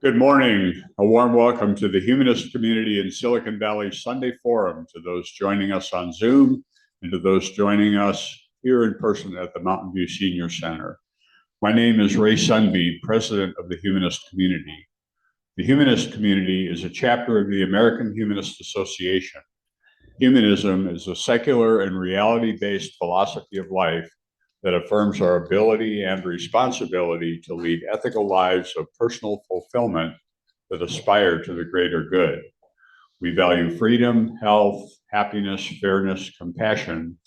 Good morning. A warm welcome to the Humanist community in Silicon Valley Sunday Forum, to those joining us on Zoom and to those joining us here in person at the Mountain View Senior Center. My name is Ray Sunbeed, president of the Humanist community. The Humanist community is a chapter of the American Humanist Association. Humanism is a secular and reality-based philosophy of life that affirms our ability and responsibility to lead ethical lives of personal fulfillment that aspire to the greater good. We value freedom, health, happiness, fairness, compassion,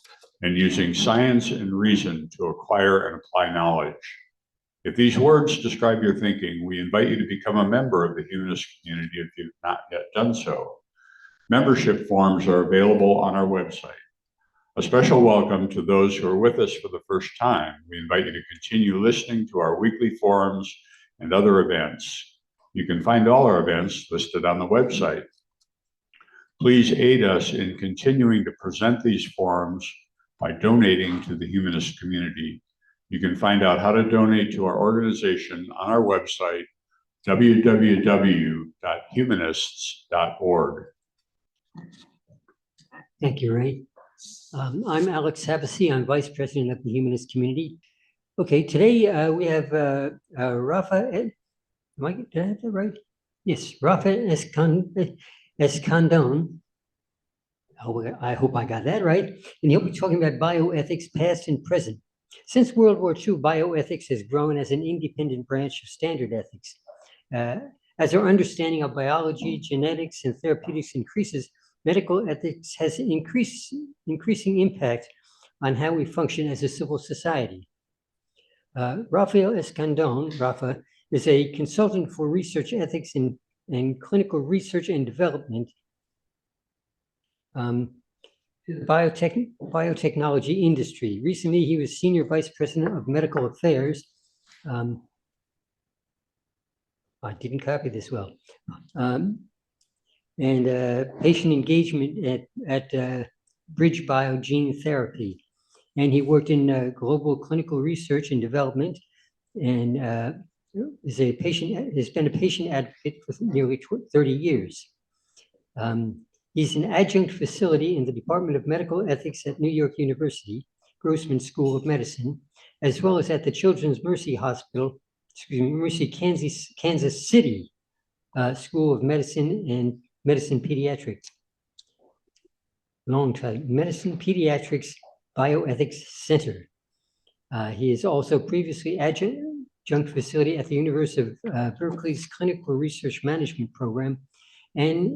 and using science and reason to acquire and apply knowledge. If these words describe your thinking, we invite you to become a member of the Humanist community if you've not yet done so. Membership forms are available on our website. A special welcome to those who are with us for the first time. We invite you to continue listening to our weekly forums and other events. You can find all our events listed on the website. Please aid us in continuing to present these forums by donating to the Humanist community. You can find out how to donate to our organization on our website, www.humanists.org. Thank you, Ray. I'm Alex Havasi. I'm Vice President of the Humanist Community. Okay, today we have Rafa. Did I have that right? Yes, Rafa Escandon. I hope I got that right. And he'll be talking about bioethics, past and present. Since World War II, bioethics has grown as an independent branch of standard ethics. As our understanding of biology, genetics, and therapeutics increases, medical ethics has increasing impact on how we function as a civil society. Rafael Escandon, Rafa, is a consultant for research ethics and clinical research and development, biotechnology industry. Recently, he was Senior Vice President of Medical Affairs. I didn't copy this well. And patient engagement at BridgeBio Gene Therapy. And he worked in global clinical research and development, and has been a patient advocate for nearly 30 years. He's an adjunct facility in the Department of Medical Ethics at New York University, Grossman School of Medicine, as well as at the Children's Mercy Hospital, Mercy Kansas City School of Medicine and Medicine Pediatric. Long title, Medicine Pediatrics Bioethics Center. He is also previously adjunct facility at the University of Berkeley's Clinical Research Management Program, and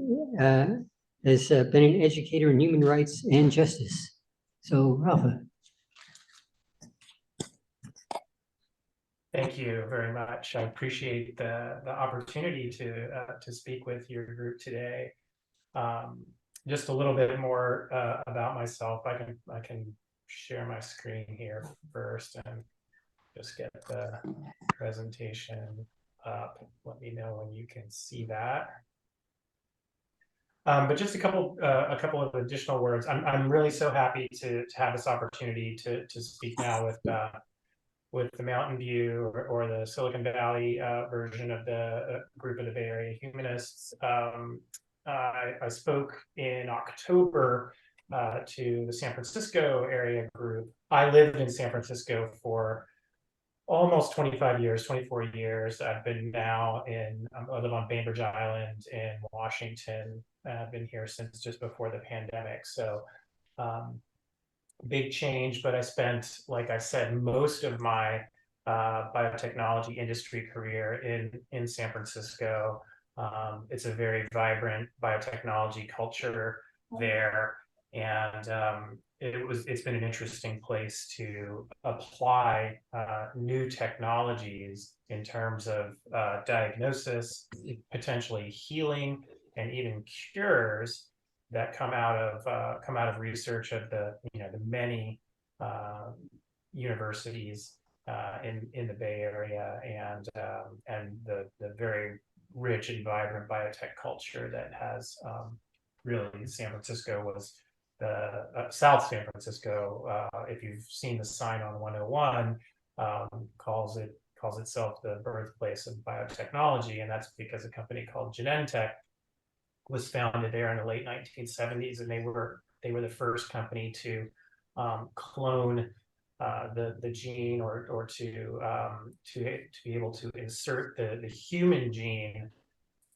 has been an educator in human rights and justice. So, Rafa. Thank you very much. I appreciate the opportunity to speak with your group today. Just a little bit more about myself. I can share my screen here first and just get the presentation up. Let me know when you can see that. But just a couple of additional words. I'm really so happy to have this opportunity to speak now with the Mountain View or the Silicon Valley version of the group of the Bay Area Humanists. I spoke in October to the San Francisco area group. I lived in San Francisco for almost 25 years, 24 years. I've been now I live on Bainbridge Island in Washington. I've been here since just before the pandemic. So big change, but I spent, like I said, most of my biotechnology industry career in San Francisco. It's a very vibrant biotechnology culture there, and it's been an interesting place to apply new technologies in terms of diagnosis, potentially healing, and even cures that come out of research of the many universities in the Bay Area, and the very rich and vibrant biotech culture that has really. San Francisco was the South San Francisco. If you've seen the sign on 101, calls it calls itself the birthplace of biotechnology, and that's because a company called Genentech was founded there in the late 1970s, and they were the first company to clone the gene or to be able to insert the human gene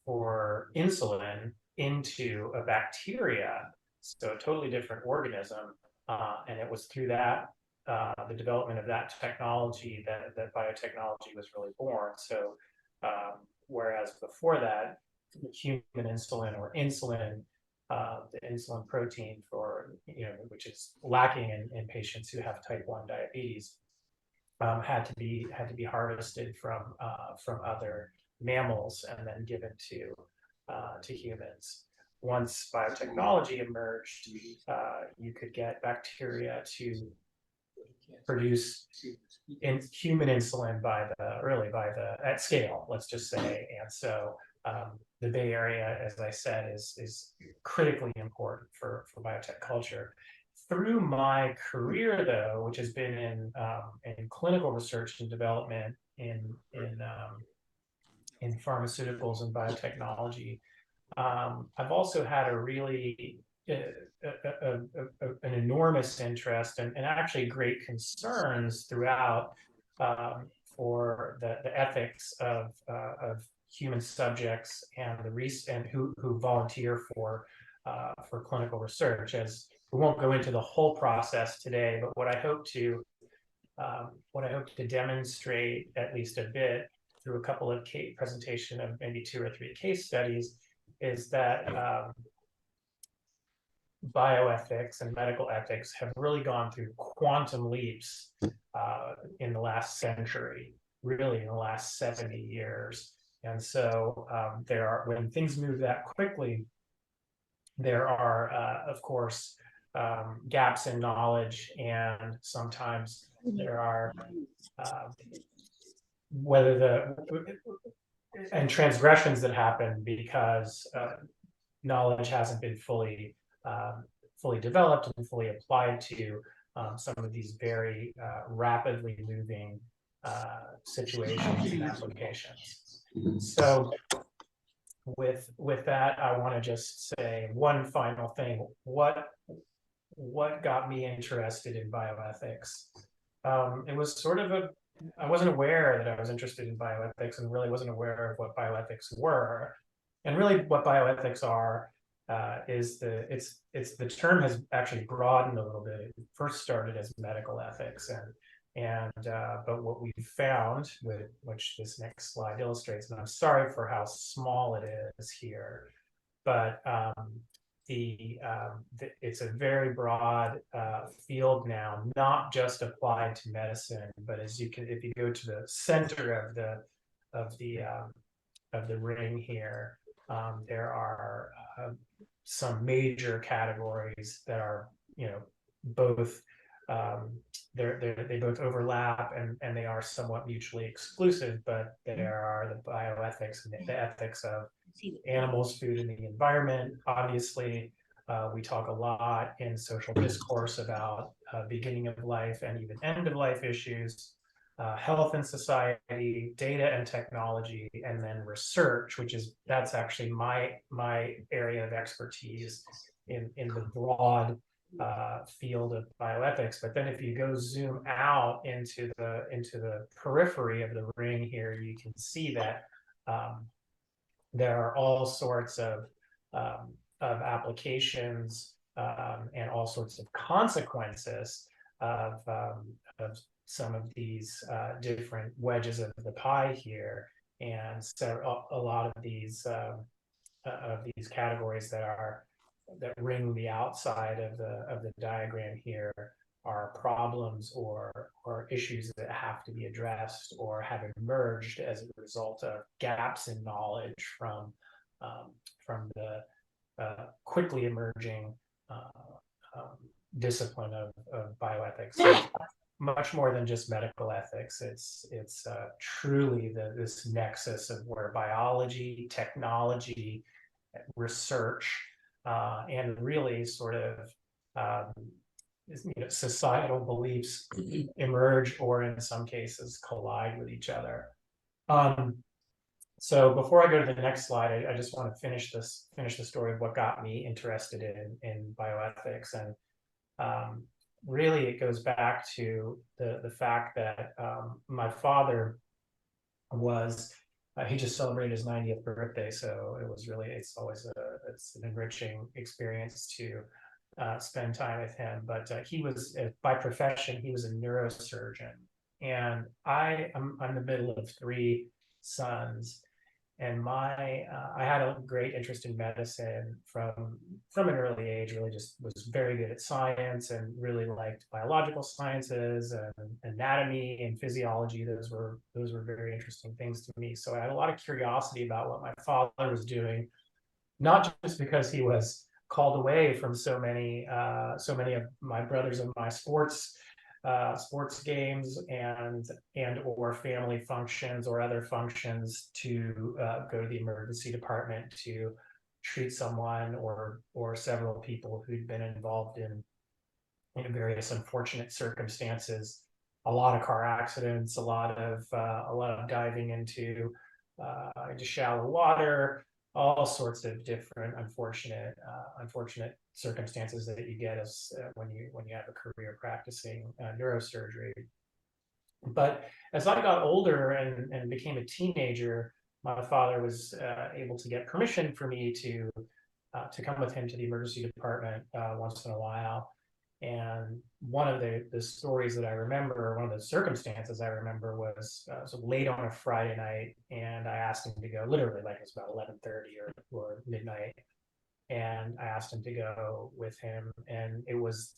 for insulin into a bacteria, so a totally different organism, and it was through that the development of that technology that biotechnology was really born. So whereas before that, human insulin or insulin, the insulin protein for, which is lacking in patients who have type 1 diabetes, had to be harvested from other mammals and then given to humans. Once biotechnology emerged, you could get bacteria to produce human insulin at scale, let's just say. And so the Bay Area, as I said, is critically important for biotech culture. Through my career, though, which has been in clinical research and development in pharmaceuticals and biotechnology, I've also had a really an enormous interest and actually great concerns throughout for the ethics of human subjects and who volunteer for clinical research. As we won't go into the whole process today, but what I hope to demonstrate at least a bit through a couple of presentation of maybe 2 or 3 case studies is that bioethics and medical ethics have really gone through quantum leaps in the last century, really in the last 70 years. And so when things move that quickly, there are, of course, gaps in knowledge, and sometimes there are and transgressions that happen because knowledge hasn't been fully developed and fully applied to some of these very rapidly moving situations and applications. So with that, I want to just say one final thing. What got me interested in bioethics? It was sort of I wasn't aware that I was interested in bioethics, and really wasn't aware of what bioethics were. And really what bioethics are is the term has actually broadened a little bit. It first started as medical ethics, but what we found, which this next slide illustrates, and I'm sorry for how small it is here, but it's a very broad field now, not just applied to medicine, but if you go to the center of the ring here, there are some major categories that are, both they both overlap and they are somewhat mutually exclusive, but there are the bioethics and the ethics of animals, food, and the environment. Obviously, we talk a lot in social discourse about beginning of life and even end of life issues, health and society, data and technology, and then research, that's actually my area of expertise in the broad field of bioethics. But then if you go zoom out into the periphery of the ring here, you can see that there are all sorts of applications and all sorts of consequences of some of these different wedges of the pie here. And so a lot of these categories that ring the outside of the diagram here are problems or issues that have to be addressed or have emerged as a result of gaps in knowledge from the quickly emerging discipline of bioethics. So much more than just medical ethics. It's truly this nexus of where biology, technology, research, and really sort of societal beliefs emerge, or in some cases collide with each other. So before I go to the next slide, I just want to finish the story of what got me interested in bioethics. And really it goes back to the fact that my father was, he just celebrated his 90th birthday. So it was really, it's an enriching experience to spend time with him. But he was, by profession, he was a neurosurgeon. And I'm the middle of three sons. And I had a great interest in medicine from an early age. Really, just was very good at science and really liked biological sciences and anatomy and physiology. Those were very interesting things to me. So I had a lot of curiosity about what my father was doing, not just because he was called away from so many of my brothers and my sports games and or family functions or other functions to go to the emergency department to treat someone or several people who'd been involved in various unfortunate circumstances, a lot of car accidents, a lot of diving into shallow water, all sorts of different unfortunate circumstances that you get as when you have a career practicing neurosurgery. But as I got older and became a teenager, my father was able to get permission for me to come with him to the emergency department once in a while. And one of the stories that I remember, one of the circumstances I remember was so late on a Friday night, and I asked him to go, literally like it was about 11:30 or midnight. And I asked him to go with him, and it was,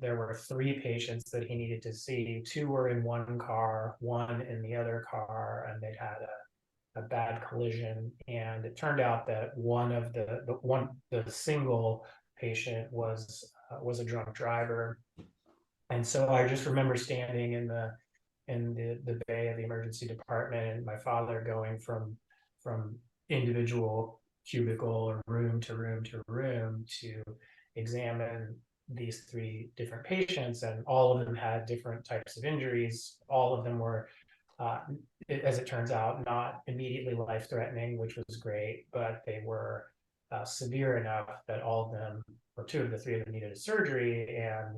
there were three patients that he needed to see. Two were in one car, one in the other car, and they'd had a bad collision. And it turned out that one of the single patient was a drunk driver. And so I just remember standing in the bay of the emergency department, and my father going from individual cubicle or room to room to room to examine these three different patients, and all of them had different types of injuries. All of them were, as it turns out, not immediately life-threatening, which was great, but they were severe enough that all of them, or two of the three of them, needed a surgery, and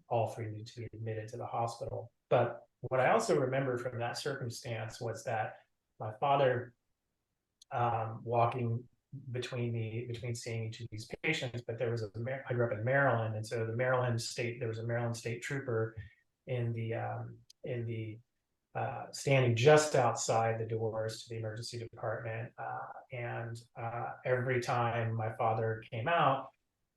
all three needed to be admitted to the hospital. But what I also remember from that circumstance was that my father, walking between seeing each of these patients, but there was I grew up in Maryland, and so there was a Maryland state trooper in the standing just outside the doors to the emergency department. And every time my father came out,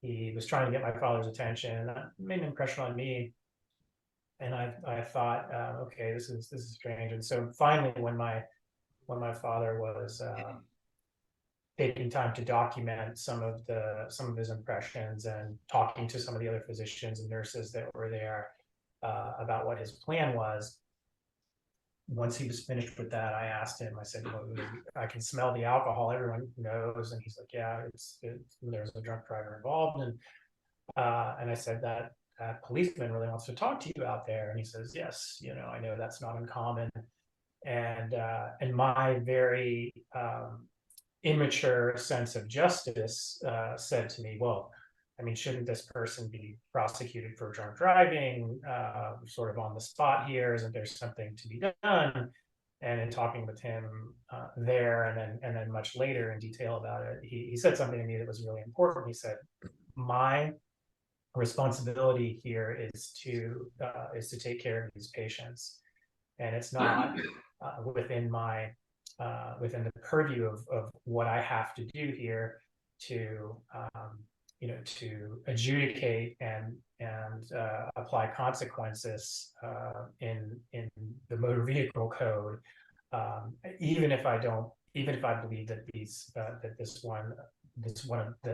he was trying to get my father's attention. That made an impression on me. And I thought, okay, this is strange. And so finally, when my father was taking time to document some of his impressions and talking to some of the other physicians and nurses that were there about what his plan was, once he was finished with that, I asked him, I said, well, I can smell the alcohol, everyone knows. And he's like, yeah, there's a drunk driver involved. And I said, that policeman really wants to talk to you out there. And he says, yes, I know that's not uncommon. And my very immature sense of justice said to me, well, I mean, shouldn't this person be prosecuted for drunk driving, sort of on the spot here? Isn't there something to be done? And in talking with him there, and then much later in detail about it, he said something to me that was really important. He said, my responsibility here is to take care of these patients, and it's not within the purview of what I have to do here to adjudicate and apply consequences in the motor vehicle code, even if I believe that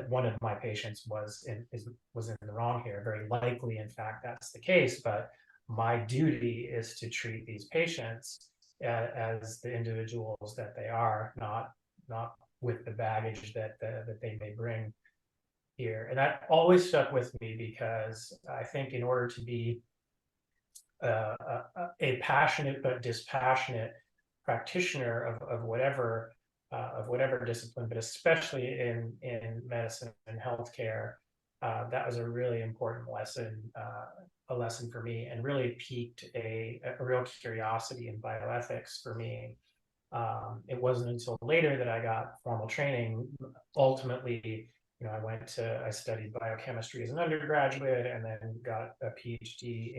one of my patients was in the wrong here. Very likely, in fact, that's the case. But my duty is to treat these patients as the individuals that they are, not with the baggage that they may bring. here. And that always stuck with me because I think in order to be a passionate but dispassionate practitioner of whatever discipline, but especially in medicine and healthcare, that was a really important lesson, a lesson for me, and really piqued a real curiosity in bioethics for me. It wasn't until later that I got formal training. Ultimately, I studied biochemistry as an undergraduate, and then got a PhD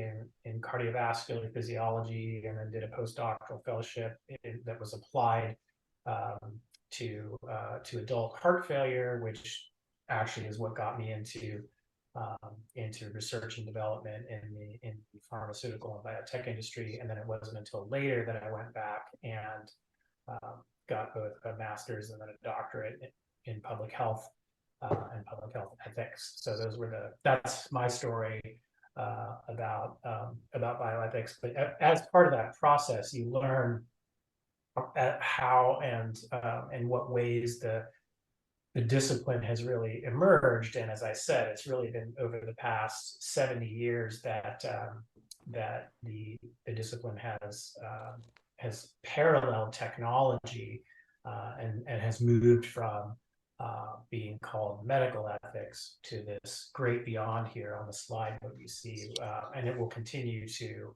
in cardiovascular physiology, and then did a postdoctoral fellowship that was applied to adult heart failure, which actually is what got me into research and development in the pharmaceutical and biotech industry. And then it wasn't until later that I went back and got both a master's and then a doctorate in public health and public health ethics. So that's my story about bioethics. But as part of that process, you learn how and in what ways the discipline has really emerged. And as I said, it's really been over the past 70 years that the discipline has paralleled technology and has moved from being called medical ethics to this great beyond here on the slide that you see, and it will continue to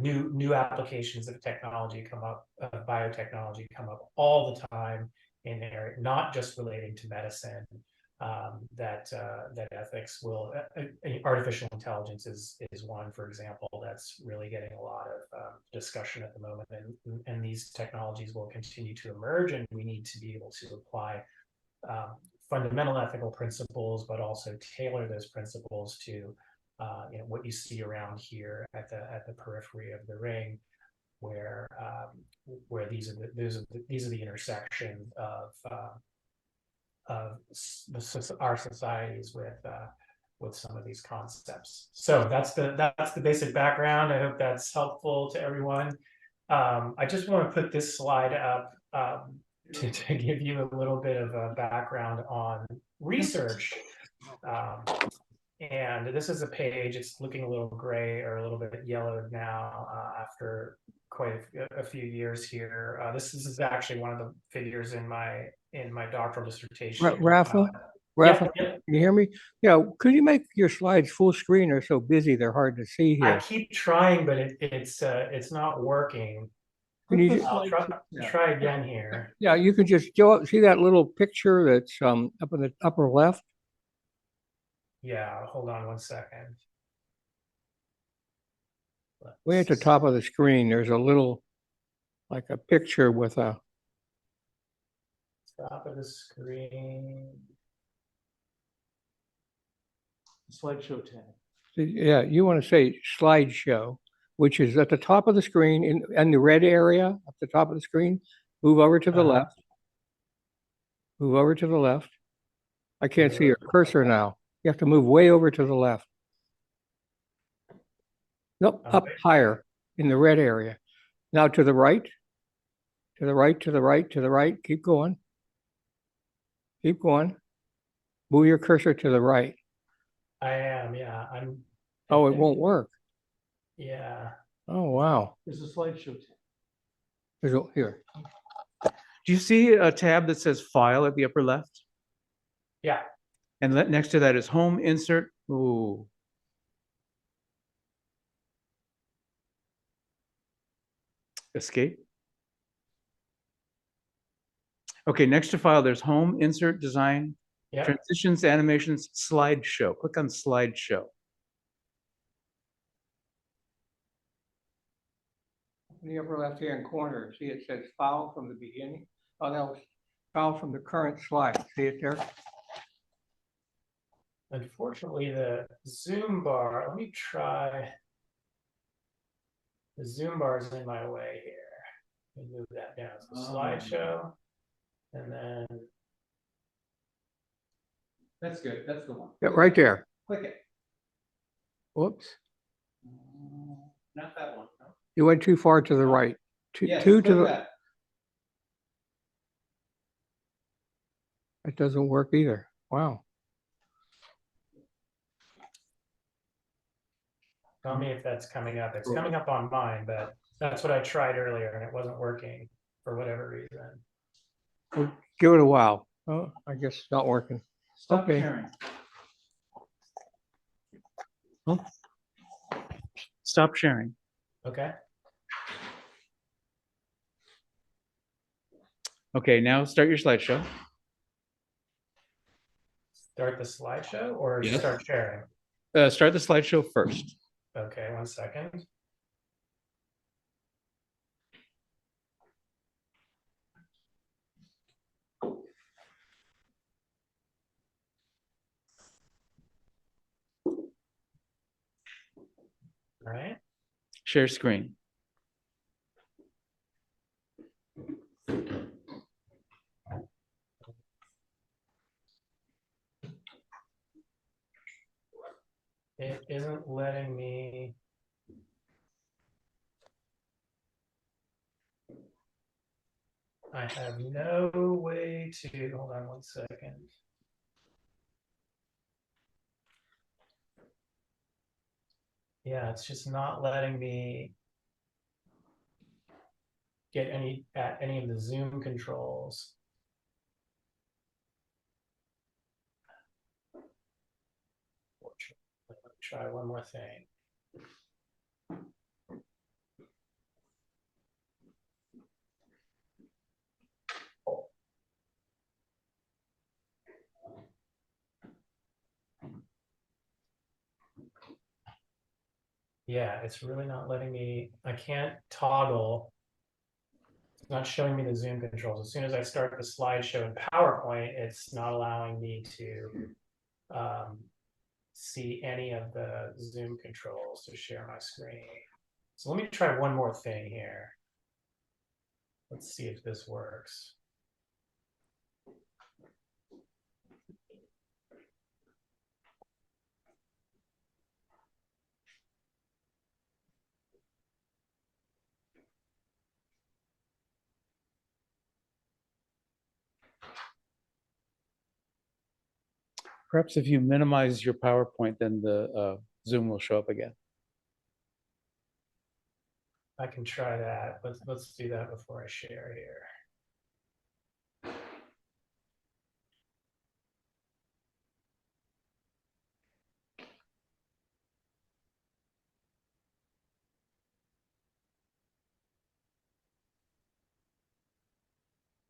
new applications of technology come up, biotechnology come up all the time in there, not just relating to medicine. That ethics will, artificial intelligence is one, for example, that's really getting a lot of discussion at the moment, and these technologies will continue to emerge, and we need to be able to apply fundamental ethical principles, but also tailor those principles to what you see around here at the periphery of the ring, where these are the intersection of our societies with some of these concepts. So that's the basic background. I hope that's helpful to everyone. I just want to put this slide up to give you a little bit of a background on research. And this is a page, it's looking a little gray or a little bit yellowed now after quite a few years here. This is actually one of the figures in my doctoral dissertation. Rafa, Yeah. can you hear me? Yeah, could you make your slides full screen? They're so busy, they're hard to see I here. keep trying, but it's not working. Can you I'll try again here. Yeah, you can just go up, see that little picture that's up in the upper left? Yeah, hold on one second. Way at the top of the screen, there's a little, like a picture with a, Top of the screen. Slideshow tab. yeah, you want to say slideshow, which is at the top of the screen in the red area, at the top of the screen. Move over to the left. Move over to the left. I can't see your cursor now. You have to move way over to the left. Nope, up higher in the red area. Now to the right, to the right, to the right, to the right. Keep going. Keep going. Move your cursor to the right. I am, yeah. Oh, it won't work. Yeah. Oh, wow. There's a slideshow tab. There's here. Do you see a tab that says File at the upper left? Yeah. And next to that is Home, Insert. Ooh. Escape. Okay, next to File, there's Home, Insert, Design, Yeah. Transitions, Animations, Slideshow. Click on Slideshow. In the upper left-hand corner, see it says file from the beginning? Oh, that was file from the current slide. See it there? Unfortunately, the Zoom bar, let me try. The Zoom bar is in my way here. Let me move that down to the slideshow. And then. That's good. That's the one. Yeah, right there. Click it. Whoops. Not that one. No. You went too far to the right. Yes, Two to click the. that. It doesn't work either. Wow. Tell me if that's coming up. It's coming up on mine, but that's what I tried earlier and it wasn't working for whatever reason. We'll give it a while. Oh, I guess it's not working. Stop Okay. sharing. Stop sharing. Okay. Okay, now start your slideshow. Start the slideshow or Yes. start sharing? Start the slideshow first. Okay, 1 second. All right. Share screen. It isn't letting me. I have no way to, hold on 1 second. Yeah, it's just not letting me get at any of the Zoom controls. Let me try one more thing. Yeah, it's really not letting me, I can't toggle. It's not showing me the Zoom controls. As soon as I start the slideshow in PowerPoint, it's not allowing me to see any of the Zoom controls to share my screen. So let me try one more thing here. Let's see if this works. Perhaps if you minimize your PowerPoint, then the Zoom will show up again. I can try that. Let's do that before I share here.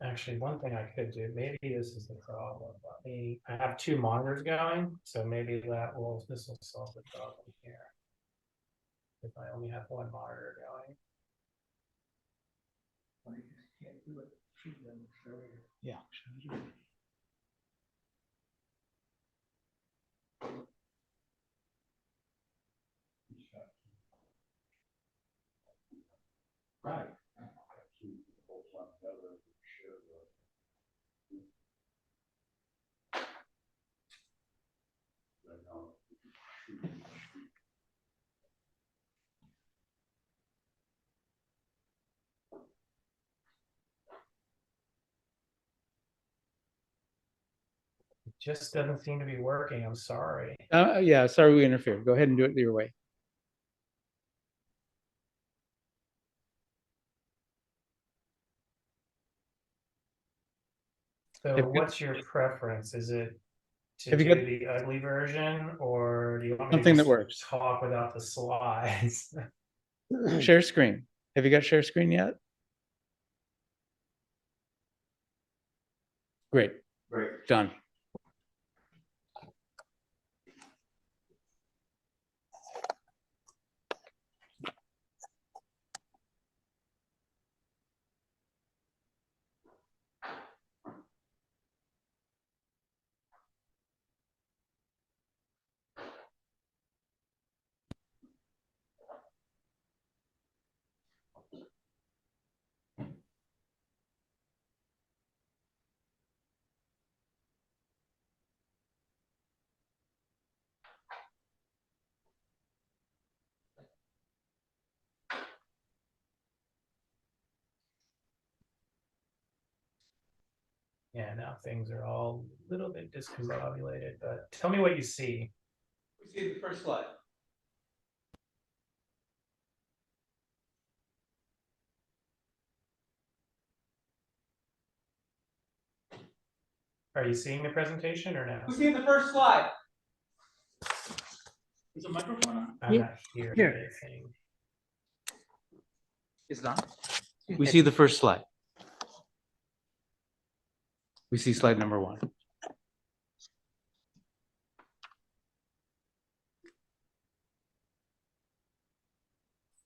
Actually, one thing I could do, maybe this is the problem. I have 2 monitors going, so maybe this will solve the problem here. If I only have 1 monitor going. Yeah. Right. It just doesn't seem to be working. I'm sorry. Yeah, sorry we interfered. Go ahead and do it your way. So Have you- what's your preference? Is it to Have you do got- the ugly version, or do you want me Something to that just works. talk without the slides? Share screen. Have you got share screen yet? Great. Great. Done. Yeah, now things are all a little bit discombobulated, but tell me what you see. We see the first slide. Are you seeing the presentation or no? Who's seeing the first slide? Is the microphone on? I'm not hearing Here. anything. It's not. We see the first slide. We see slide number 1.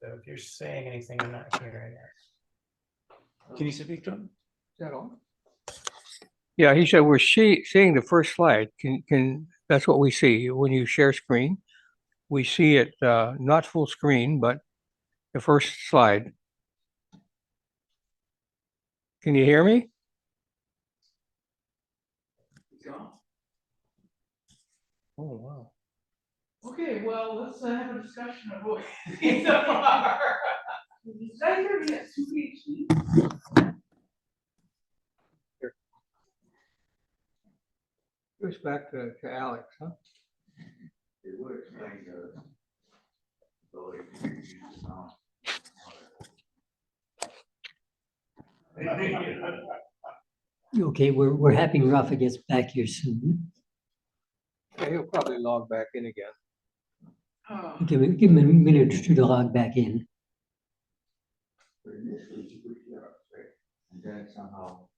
So if you're saying anything, I'm not hearing it. Can you speak, John? Is that on? Yeah, he said we're seeing the first slide. That's what we see when you share screen. We see it not full screen, but the first slide. Can you hear me? Oh, wow. Okay, well, let's have a discussion of what we see so far. Goes back to Alex, huh? It would explain the ability to use the sound. Okay, we're happy Rafa gets back here soon. Yeah, he'll probably log back in again. Give him a minute or two to log back in. But initially, you push it up, right? And then somehow.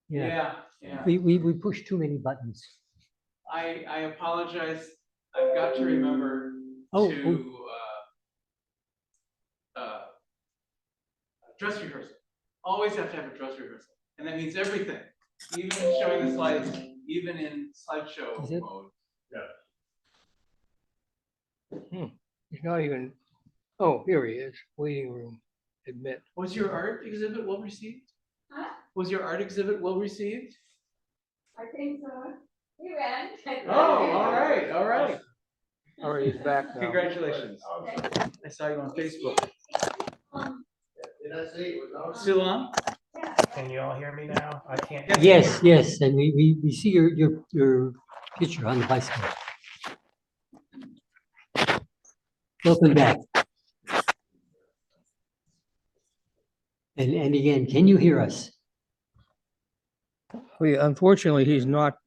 Yeah, Yeah. we pushed too many buttons. I apologize. I've got to remember Oh, to dress rehearsal. Always have to have a dress rehearsal, and that means everything, even showing the slides, even in slideshow Is it? mode. He's not even, oh, here he is, waiting room, admit. Was your art exhibit well received? Huh? Was your art exhibit well received? I think so. He went. Oh, all right, all right. All right, he's back now. Congratulations. I saw you on Facebook. Did I say it was out? Still on? Can you all hear me now? I can't. Yes, and we see your picture on the bicycle. Welcome back. And again, can you hear us? Unfortunately, he's not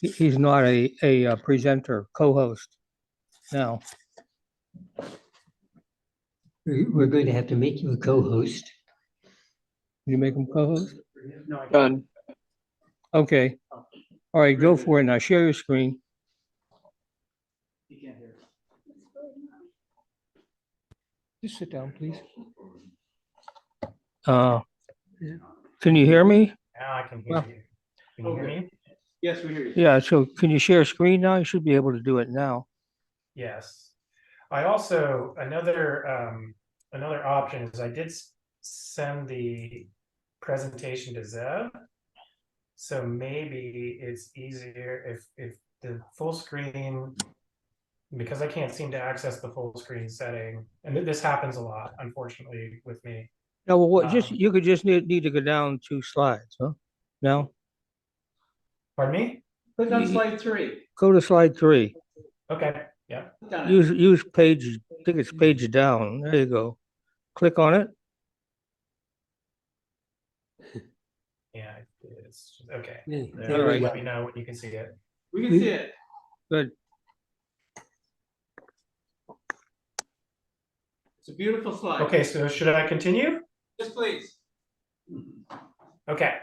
he's not a presenter, co-host now. We're going to have to make you a co-host. Can you make him co-host? No, I can't. Done. Okay. All right, go for it now. Share your screen. You can't hear. Just sit down, please. Can you hear me? Now I can hear Well, you. Can you hear me? Yes, we hear you. Yeah, so can you share screen now? You should be able to do it now. Yes. I also, another option is I did send the presentation to Zev. So maybe it's easier if the full screen, because I can't seem to access the full screen setting, and this happens a lot, unfortunately, with me. No, well, what, you could just need to go down 2 slides, huh? Now, Pardon me? Click on slide 3. go to slide 3. Okay, yeah. Done it. Use page, I think it's page down. There you go. Click on it. Yeah, it's okay. Yeah, There, there we let go. me know when you can see it. We can see it. Good. It's a beautiful slide. Okay, so should I continue? Yes, please. Okay,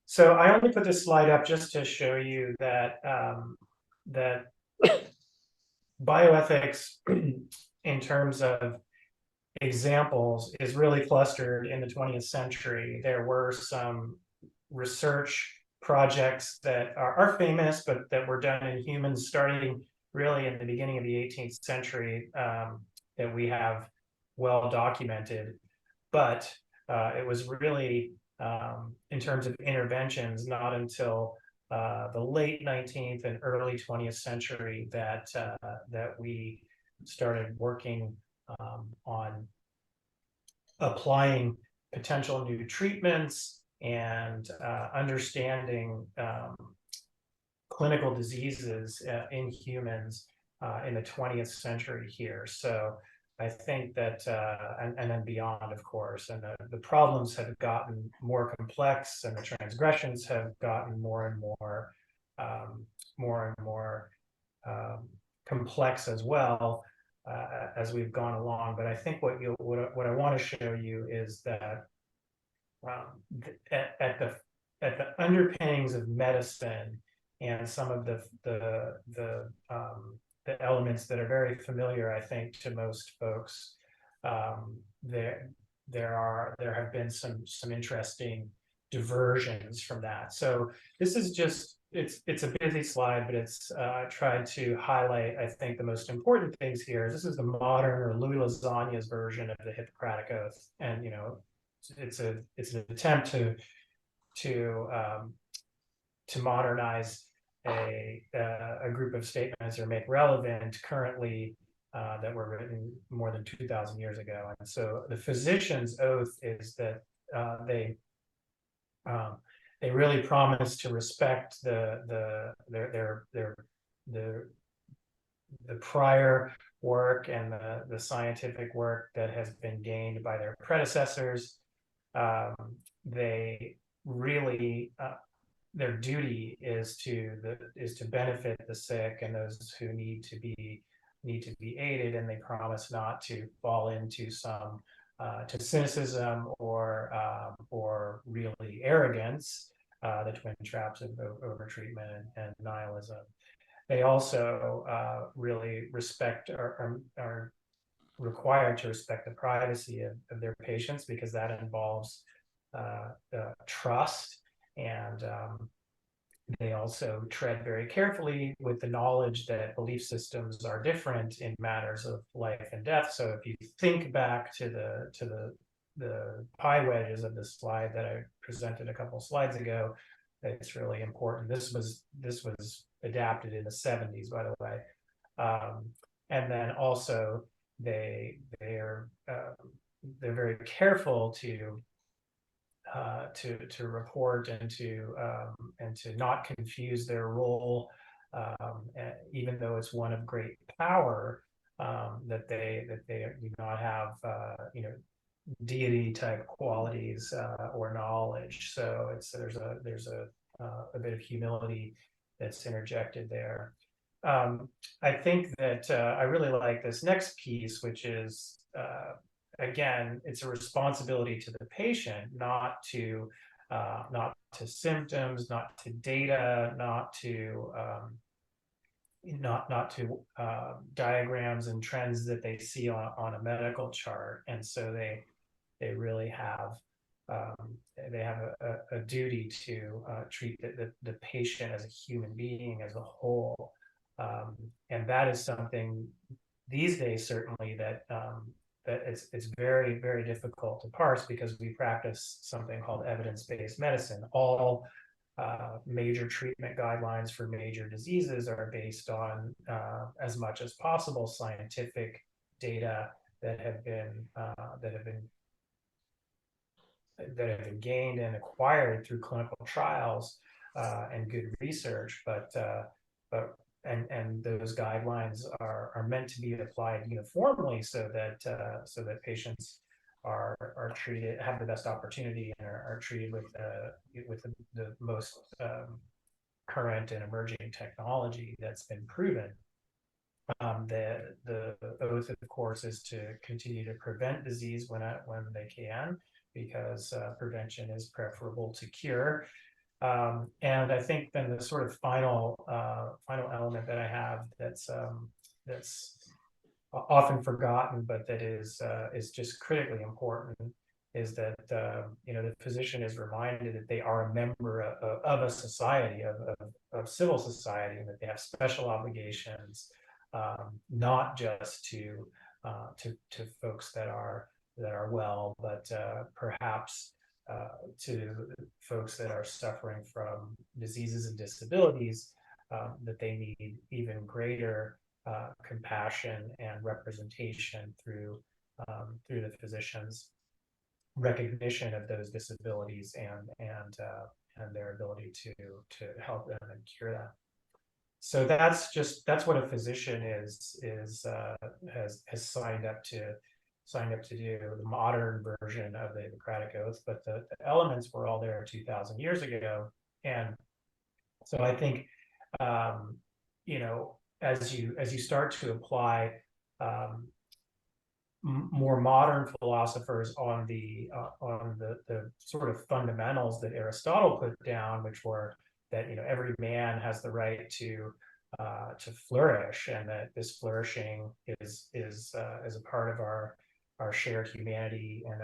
so I only put this slide up just to show you that that bioethics, in terms of examples, is really clustered in the 20th century. There were some research projects that are famous, but that were done in humans starting really in the beginning of the 18th century, that we have well documented. But it was really, in terms of interventions, not until the late 19th and early 20th century that we started working on applying potential new treatments and understanding clinical diseases in humans in the 20th century here. So I think that, and then beyond, of course, and the problems have gotten more complex, and the transgressions have gotten more and more, complex as well as we've gone along. But I think what I want to show you is that at the underpinnings of medicine and some of the elements that are very familiar, I think, to most folks, there have been some interesting diversions from that. So this is just, it's a busy slide, but it's tried to highlight, I think, the most important things here. This is the modern, or Louis Lasagna's version of the Hippocratic Oath, and it's an attempt to modernize a group of statements, or make relevant currently, that were written more than 2,000 years ago. And so the physician's oath is that they really promise to respect the prior work and the scientific work that has been gained by their predecessors. They really their duty is to benefit the sick and those who need to be aided, and they promise not to fall into some to cynicism or really arrogance, the twin traps of overtreatment and nihilism. They also really respect, are required to respect the privacy of their patients, because that involves trust. And they also tread very carefully with the knowledge that belief systems are different in matters of life and death. So if you think back to the pie wedges of this slide that I presented a couple slides ago, it's really important. This was adapted in the 70s, by the way. And then also they're very careful to report and to not confuse their role, even though it's one of great power, that they do not have deity type qualities or knowledge. So there's a bit of humility that's interjected there. I think that I really like this next piece, which is again, it's a responsibility to the patient, not to symptoms, not to data, not to diagrams and trends that they see on a medical chart. And so they really have a duty to treat the patient as a human being, as a whole. And that is something these days, certainly, that it's very, very difficult to parse, because we practice something called evidence-based medicine. All major treatment guidelines for major diseases are based on, as much as possible, scientific data that have been gained and acquired through clinical trials and good research. And those guidelines are meant to be applied uniformly, so that patients are treated, have the best opportunity, and are treated with the most current and emerging technology that's been proven. The oath, of course, is to continue to prevent disease when they can, because prevention is preferable to cure. And I think then the sort of final element that I have that's often forgotten, but that is just critically important, is that the physician is reminded that they are a member of a society, of civil society, and that they have special obligations, not just to folks that are well, but perhaps to folks that are suffering from diseases and disabilities, that they need even greater compassion and representation through the physician's recognition of those disabilities and their ability to help them and cure them. So that's what a physician has signed up to do, the modern version of the Hippocratic Oath, but the elements were all there 2,000 years ago. And so I think, you know, as you start to apply more modern philosophers on the sort of fundamentals that Aristotle put down, which were that, you know, every man has the right to flourish, and that this flourishing is a part of our shared humanity and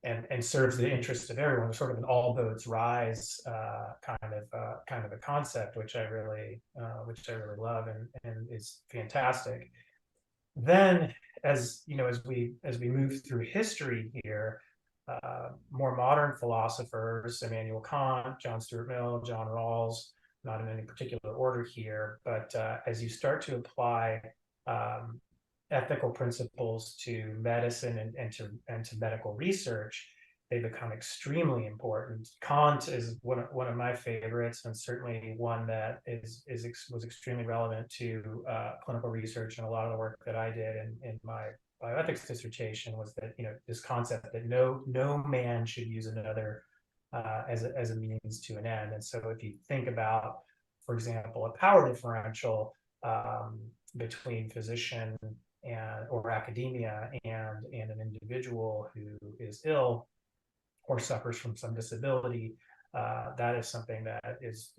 and serves the interests of everyone, sort of an all boats rise kind of a concept, which I really love and is fantastic. Then, as you know, as we move through history here, more modern philosophers, Immanuel Kant, John Stuart Mill, John Rawls, not in any particular order here, but as you start to apply ethical principles to medicine and to medical research, they become extremely important. Kant is one of my favorites, and certainly one that was extremely relevant to clinical research, and a lot of the work that I did in my bioethics dissertation was that, you know, this concept that no man should use another as a means to an end. And so if you think about, for example, a power differential between physician or academia and an individual who is ill or suffers from some disability, that is something that is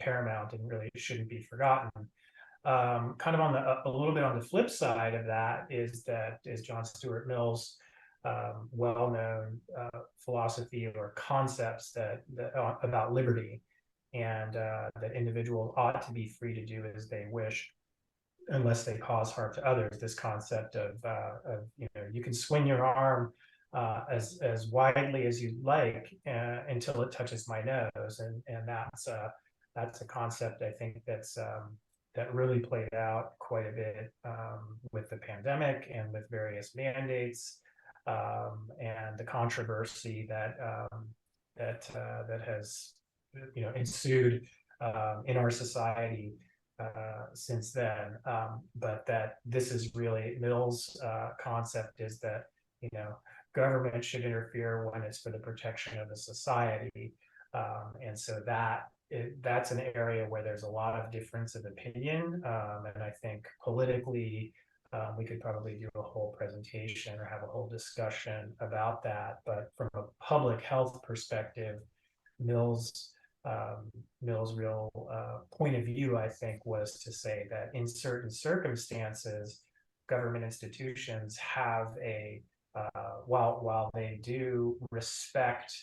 paramount and really shouldn't be forgotten. Kind of on a little bit on the flip side of that is John Stuart Mill's well-known philosophy or concepts that about liberty, and that individuals ought to be free to do as they wish, unless they cause harm to others. This concept of you know, you can swing your arm as widely as you like until it touches my nose, and that's a concept I think that really played out quite a bit with the pandemic and with various mandates and the controversy that has, you know, ensued in our society since then. But that this is really Mill's concept is that, you know, government should interfere when it's for the protection of the society. And so that's an area where there's a lot of difference of opinion. And I think politically, we could probably do a whole presentation or have a whole discussion about that. But from a public health perspective, Mill's real point of view, I think, was to say that in certain circumstances, government institutions have while they do respect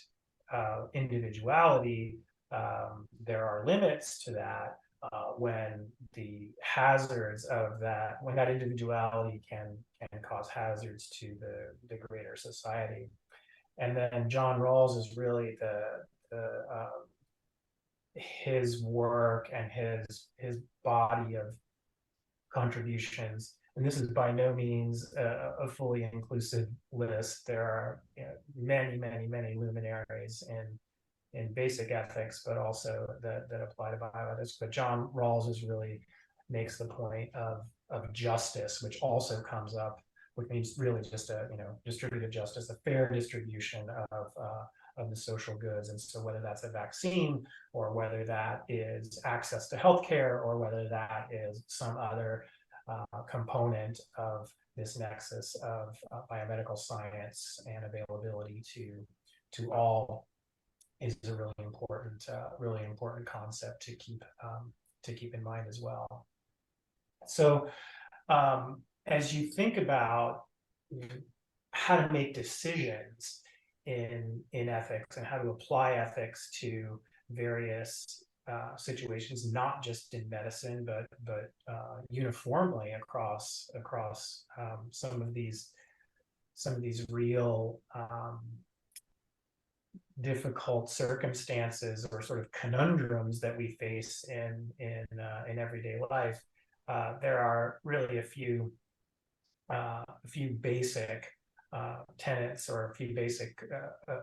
individuality, there are limits to that when the hazards of when that individuality can cause hazards to the greater society. And then John Rawls is really his work and his body of contributions. And this is by no means a fully inclusive list. There are, you know, many luminaries in basic ethics, but also that apply to bioethics. But John Rawls really makes the point of justice, which also comes up, which means really just distributed justice, a fair distribution of the social goods. And so whether that's a vaccine, or whether that is access to healthcare, or whether that is some other component of this nexus of biomedical science and availability to all, is a really important concept to keep in mind as well. So as you think about how to make decisions in ethics and how to apply ethics to various situations, not just in medicine, but uniformly across some of these real difficult circumstances or sort of conundrums that we face in everyday life. There are really a few basic tenets or a few basic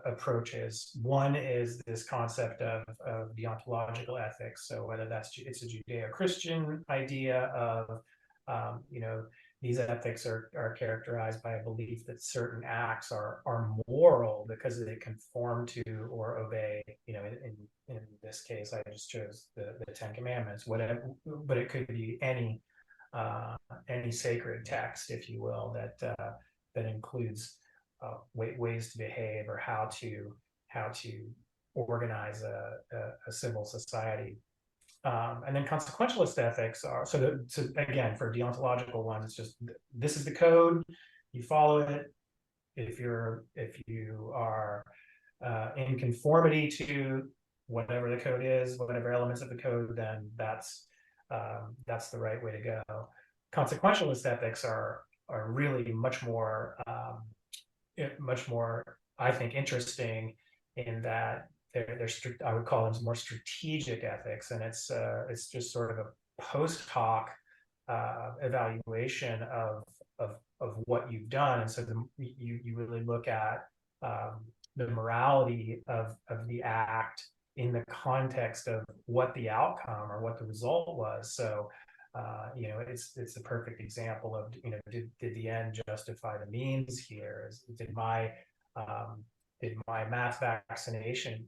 approaches. One is this concept of deontological ethics. So whether it's a Judeo-Christian idea of, these ethics are characterized by a belief that certain acts are moral because they conform to or obey, in this case, I just chose the Ten Commandments, whatever, but it could be any sacred text, if you will, that includes ways to behave or how to organize a civil society. And then consequentialist ethics are, so again, for deontological ones, it's just, this is the code, you follow it. If you are in conformity to whatever the code is, whatever elements of the code, then that's the right way to go. Consequentialist ethics are really much more, I think, interesting in that they're I would call them more strategic ethics, and it's just sort of a post hoc evaluation of what you've done, and so you really look at the morality of the act in the context of what the outcome or what the result was. So it's a perfect example of, did the end justify the means here? Did my mass vaccination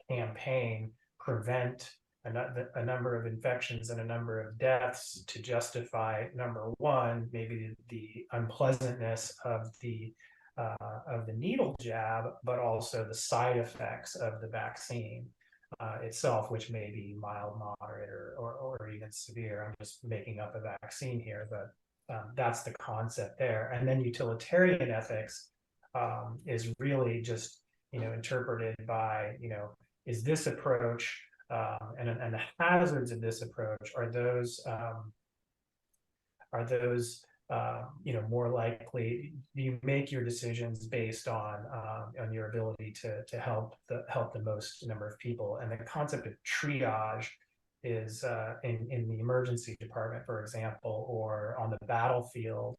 campaign prevent a number of infections and a number of deaths to justify, number one, maybe the unpleasantness of the needle jab, but also the side effects of the vaccine itself, which may be mild, moderate, or even severe. I'm just making up a vaccine here, but that's the concept there. And then utilitarian ethics is really just, interpreted by, is this approach and the hazards of this approach, are those more likely, you make your decisions based on your ability to help the most number of people. And the concept of triage is in the emergency department, for example, or on the battlefield,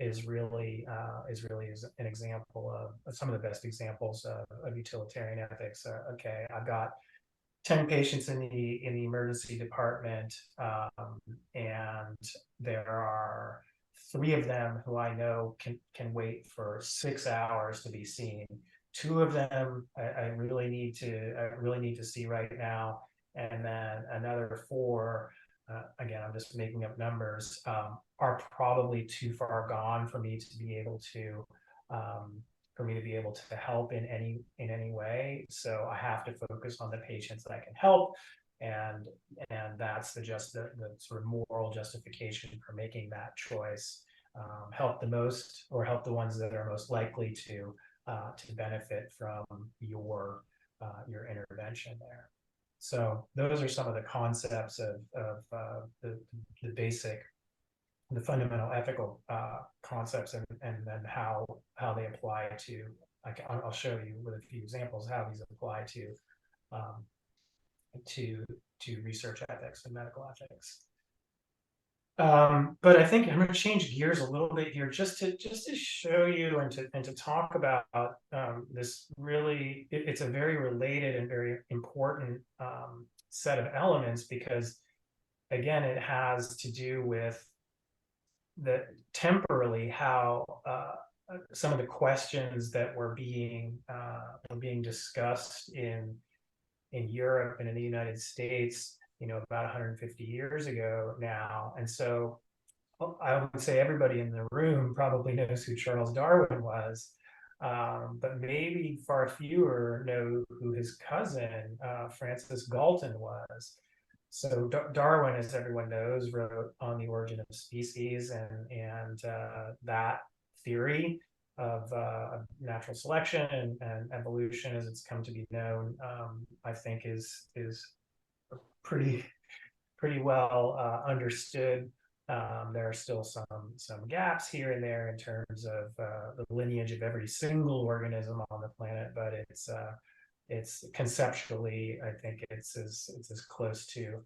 is really an example of some of the best examples of utilitarian ethics. Okay, I've got 10 patients in the emergency department, and there are 3 of them who I know can wait for 6 hours to be seen. 2 of them I really need to see right now, and then another 4, again, I'm just making up numbers, are probably too far gone for me to be able to help in any way. So I have to focus on the patients that I can help, and that's the sort of moral justification for making that choice. Help the most, or help the ones that are most likely to benefit from your intervention there. So those are some of the concepts of the basic, the fundamental ethical concepts, and then how they apply to. I'll show you with a few examples how these apply to research ethics and medical ethics. But I think I'm going to change gears a little bit here, just to show you and to talk about this. Really, it's a very related and very important set of elements, because again, it has to do with temporally how some of the questions that were being discussed in Europe and in the United States, about 150 years ago now. And so I would say everybody in the room probably knows who Charles Darwin was, but maybe far fewer know who his cousin, Francis Galton, was. So Darwin, as everyone knows, wrote On the Origin of Species, and that theory of natural selection and evolution, as it's come to be known, I think is pretty well understood. There are still some gaps here and there in terms of the lineage of every single organism on the planet, but it's conceptually, I think it's as close to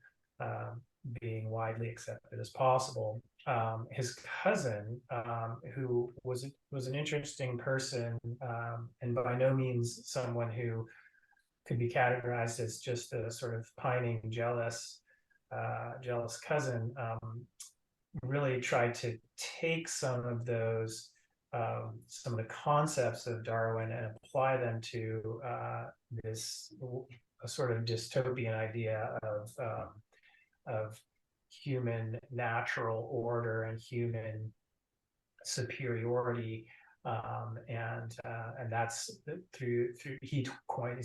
being widely accepted as possible. His cousin, who was an interesting person, and by no means someone who could be categorized as just a sort of pining, jealous cousin, really tried to take some of those, some of the concepts of Darwin and apply them to this a sort of dystopian idea of human natural order and human superiority, and that's through he's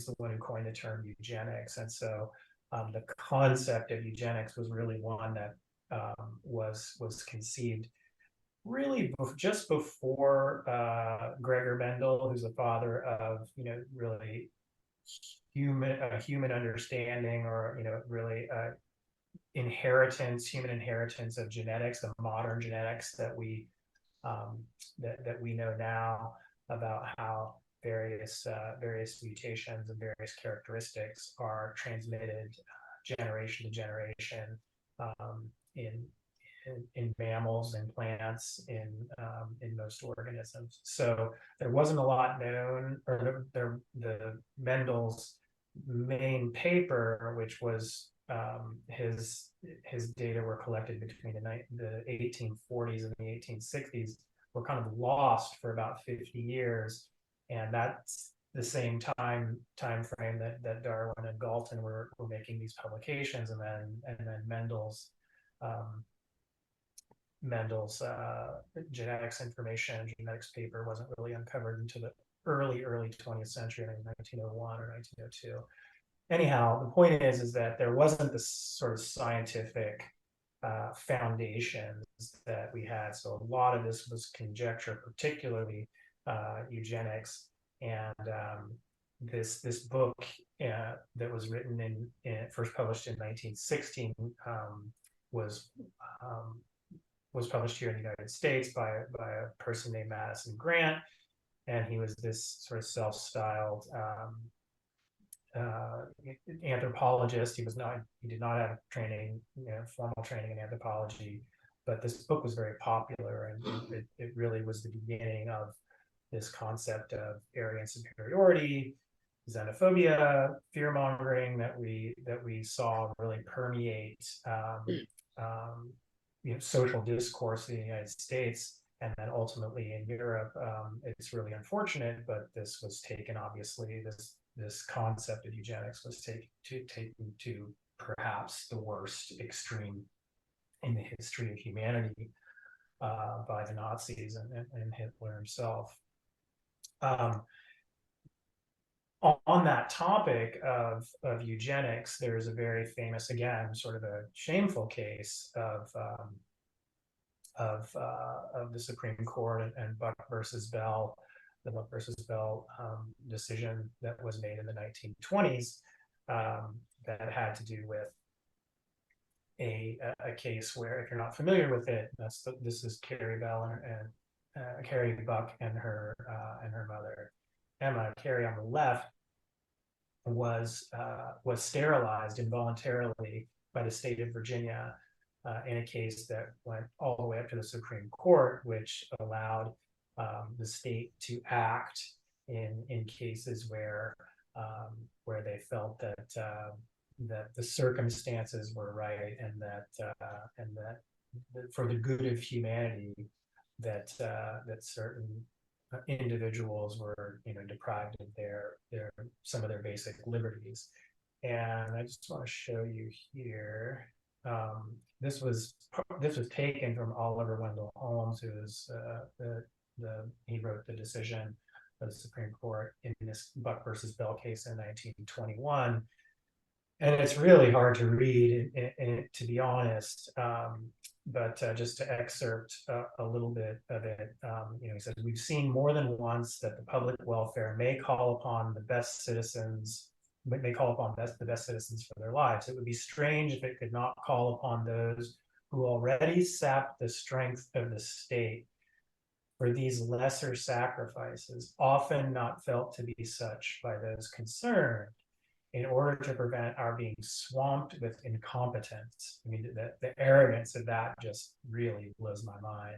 the one who coined the term eugenics, and so the concept of eugenics was really one that was conceived really just before Gregor Mendel, who's the father of really human understanding, or really human inheritance of genetics, the modern genetics that we know now, about how various mutations and various characteristics are transmitted generation to generation, in mammals and plants, in most organisms. So there wasn't a lot known, or the Mendel's main paper, which was his data were collected between the 1840s and the 1860s, were kind of lost for about 50 years, and that's the same time frame that Darwin and Galton were making these publications, and then Mendel's genetics paper wasn't really uncovered until the early 20th century, in 1901 or 1902. Anyhow, the point is that there wasn't this sort of scientific foundations that we had. So a lot of this was conjecture, particularly eugenics. And this book that was written first published in 1916 was published here in the United States by a person named Madison Grant, and he was this sort of self-styled anthropologist. He did not have formal training in anthropology, but this book was very popular, and it really was the beginning of this concept of Aryan superiority, xenophobia, fear-mongering that we saw really permeate social discourse in the United States, and then ultimately in Europe. It's really unfortunate, but this was taken, obviously, this concept of eugenics was taken to perhaps the worst extreme in the history of humanity by the Nazis and Hitler himself. On that topic of eugenics, there's a very famous, again, sort of a shameful case of the Supreme Court and Buck versus Bell, the Buck versus Bell decision that was made in the 1920s, that had to do with a case where, if you're not familiar with it, this is Carrie Bell and Carrie Buck and her mother Emma. Carrie, on the left, was sterilized involuntarily by the state of Virginia in a case that went all the way up to the Supreme Court, which allowed the state to act in cases where they felt that the circumstances were right, and that for the good of humanity, that certain individuals were deprived of some of their basic liberties. And I just want to show you here. This was taken from Oliver Wendell Holmes, who is he wrote the decision of the Supreme Court in this Buck versus Bell case in 1921. And it's really hard to read, to be honest, but just to excerpt a little bit of it, he says, "We've seen more than once that the public welfare may call upon the best citizens for their lives. It would be strange if it could not call upon those who already sap the strength of the state for these lesser sacrifices, often not felt to be such by those concerned. in order to prevent our being swamped with incompetence. I mean, the arrogance of that just really blows my mind.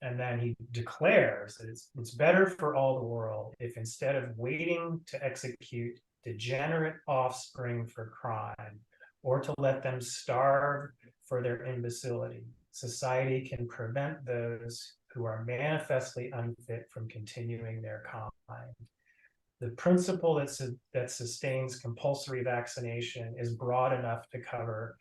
And then he declares that it's better for all the world if, instead of waiting to execute degenerate offspring for crime, or to let them starve for their imbecility, society can prevent those who are manifestly unfit from continuing their kind. The principle that sustains compulsory vaccination is broad enough to cover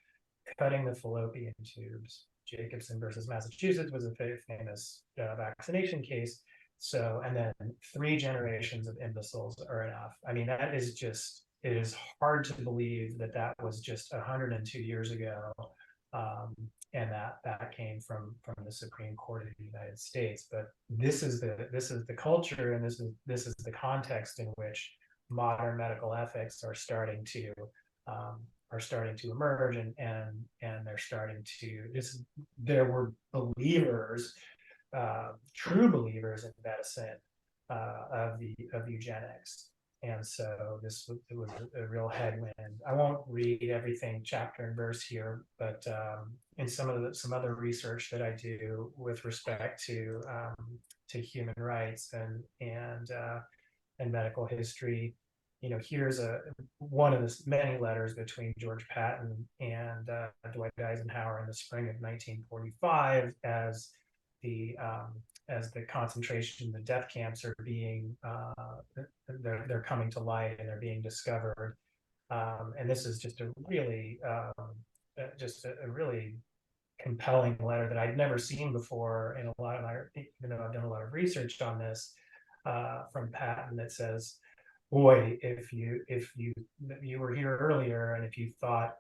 cutting the fallopian tubes. Jacobson versus Massachusetts was a famous vaccination case. So, and then 3 generations of imbeciles are enough. I mean, that is just, it is hard to believe that that was just 102 years ago. And that came from the Supreme Court of the United States. But this is the culture, and this is the context in which modern medical ethics are starting to emerge, and they're starting to, there were believers, true believers in medicine, of eugenics. And so it was a real headwind. I won't read everything chapter and verse here, but in some other research that I do with respect to human rights and medical history, you know, here's one of the many letters between George Patton and Dwight Eisenhower in the spring of 1945, as the concentration, the death camps are being, they're coming to light and they're being discovered. And this is just a really compelling letter that I'd never seen before in a lot of my, even though I've done a lot of research on this, from Patton, that says, boy, if you were here earlier and if you thought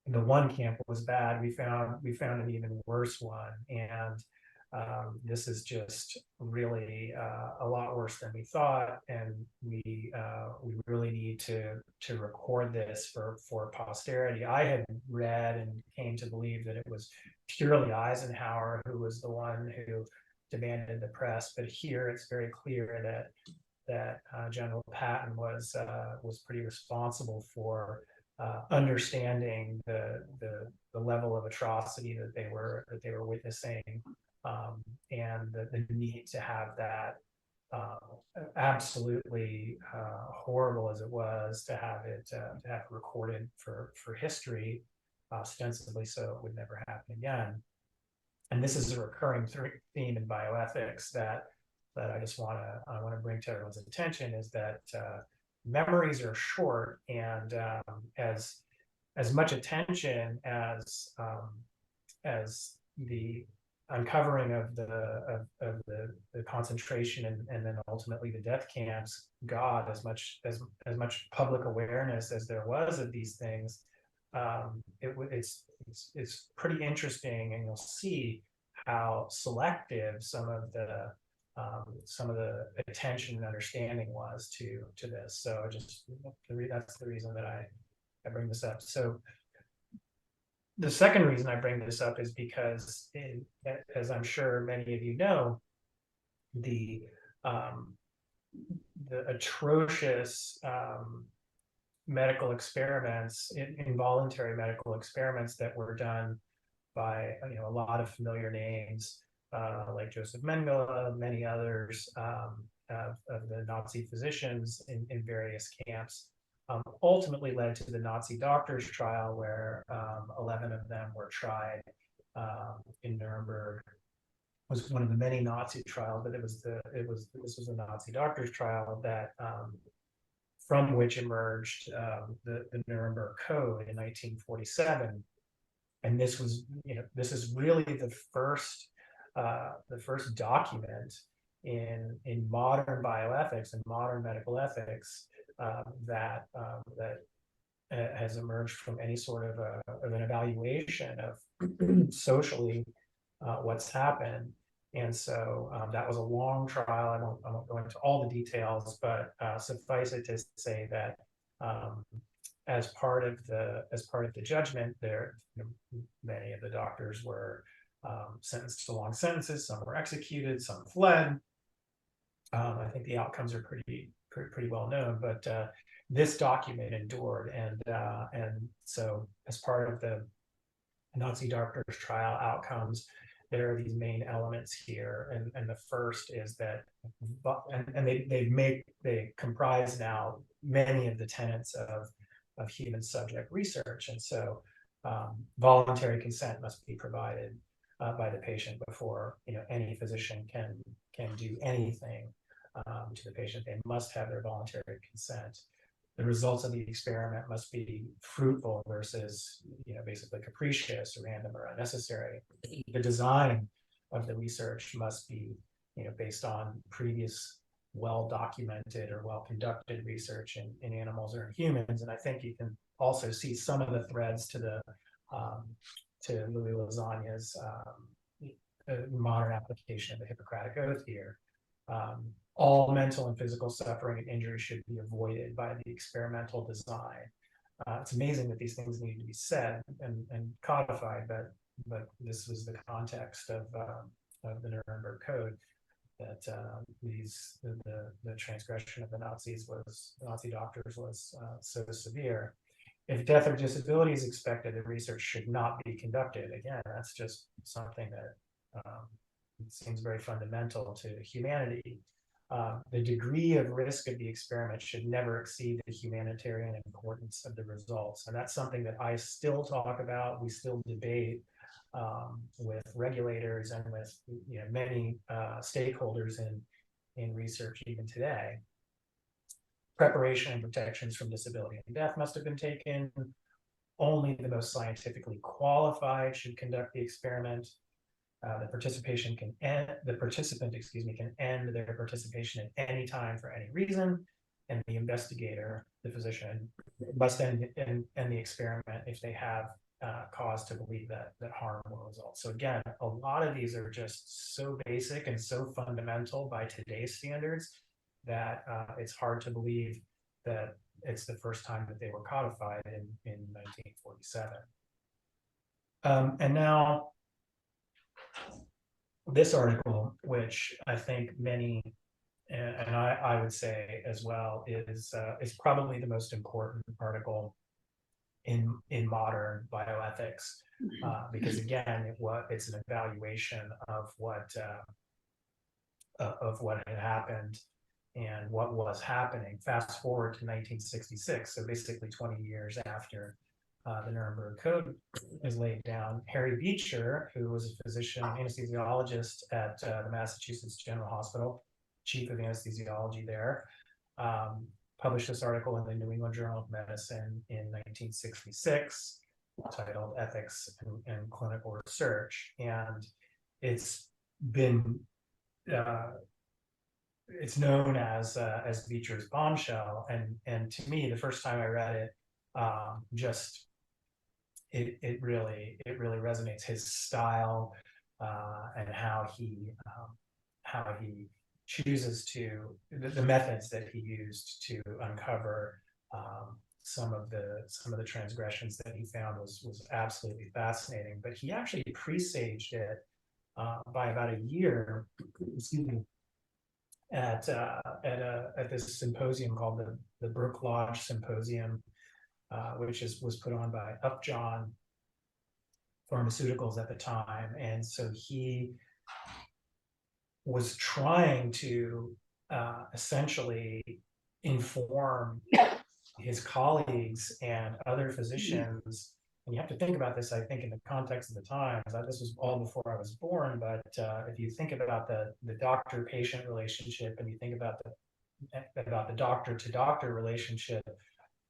the one camp was bad, we found an even worse one. And this is just really a lot worse than we thought, and we really need to record this for posterity. I had read and came to believe that it was purely Eisenhower who was the one who demanded the press, but here it's very clear that General Patton was pretty responsible for understanding the level of atrocity that they were witnessing. And the need to have that, absolutely horrible as it was, to have it recorded for history, ostensibly so it would never happen again. And this is a recurring theme in bioethics that I just want to bring to everyone's attention, is that memories are short, and as much attention as the uncovering of the concentration and then ultimately the death camps got, as much public awareness as there was of these things, it's pretty interesting, and you'll see how selective some of the attention and understanding was to this. So that's the reason that I bring this up. So the second reason I bring this up is because, as I'm sure many of you know, the atrocious medical experiments, involuntary medical experiments that were done by, you know, a lot of familiar names, like Joseph Mengele, many others, of the Nazi physicians in various camps, ultimately led to the Nazi doctors' trial, where 11 of them were tried in Nuremberg. It was one of the many Nazi trials, but this was a Nazi doctors' trial that from which emerged the Nuremberg Code in 1947. And this was, you know, this is really the first document in modern bioethics and modern medical ethics that has emerged from any sort of an evaluation of socially what's happened. And so that was a long trial. I won't go into all the details, but suffice it to say that as part of the judgment, many of the doctors were sentenced to long sentences. Some were executed, some fled. I think the outcomes are pretty well known, but this document endured. And so as part of the Nazi doctors trial outcomes, there are these main elements here. And the first is that, and they comprise now many of the tenets of human subject research. And so voluntary consent must be provided by the patient before any physician can do anything to the patient. They must have their voluntary consent. The results of the experiment must be fruitful versus basically capricious, random, or unnecessary. The design of the research must be based on previous well-documented or well-conducted research in animals or in humans. And I think you can also see some of the threads to Louis Lasagna's modern application of the Hippocratic Oath here. All mental and physical suffering and injury should be avoided by the experimental design. It's amazing that these things need to be said and codified, but this was the context of the Nuremberg Code, that the transgression of the Nazi doctors was so severe. If death or disability is expected, the research should not be conducted. Again, that's just something that seems very fundamental to humanity. The degree of risk of the experiment should never exceed the humanitarian importance of the results. And that's something that I still talk about, we still debate with regulators and with many stakeholders in research even today. Preparation and protections from disability and death must have been taken. Only the most scientifically qualified should conduct the experiment. The participant can end their participation at any time for any reason, and the investigator, the physician, must end the experiment if they have cause to believe that harm will result. So again, a lot of these are just so basic and so fundamental by today's standards that it's hard to believe that it's the first time that they were codified in 1947. And now, this article, which I think many, and I would say as well, is probably the most important article in modern bioethics, because again, it's an evaluation of what had happened and what was happening. Fast forward to 1966, so basically 20 years after the Nuremberg Code is laid down. Harry Beecher, who was a physician anesthesiologist at the Massachusetts General Hospital, chief of anesthesiology there, published this article in the New England Journal of Medicine in 1966, titled Ethics and Clinical Research. And it's been, it's known as Beecher's bombshell. And to me, the first time I read it, it really resonates. His style and how he chooses to the methods that he used to uncover some of the transgressions that he found was absolutely fascinating. But he actually presaged it by about a year, excuse me, at this symposium called the Brook Lodge Symposium, which was put on by Upjohn Pharmaceuticals at the time. And so he was trying to essentially inform his colleagues and other physicians. And you have to think about this, I think, in the context of the times. This was all before I was born, but if you think about the doctor-patient relationship, and you think about the doctor-to-doctor relationship,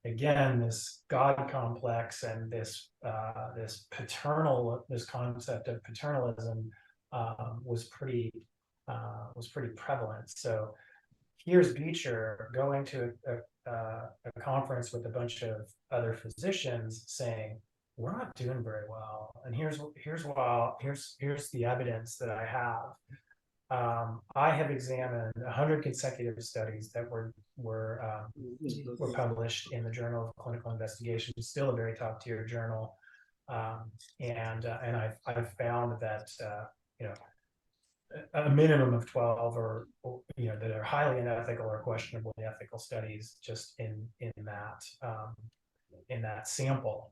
again, this God complex and this concept of paternalism was pretty prevalent. So here's Beecher going to a conference with a bunch of other physicians saying, we're not doing very well, and here's the evidence that I have. I have examined 100 consecutive studies that were published in the Journal of Clinical Investigation, still a very top tier journal, and I've found that a minimum of 12 or that are highly unethical or questionably ethical studies just in that sample.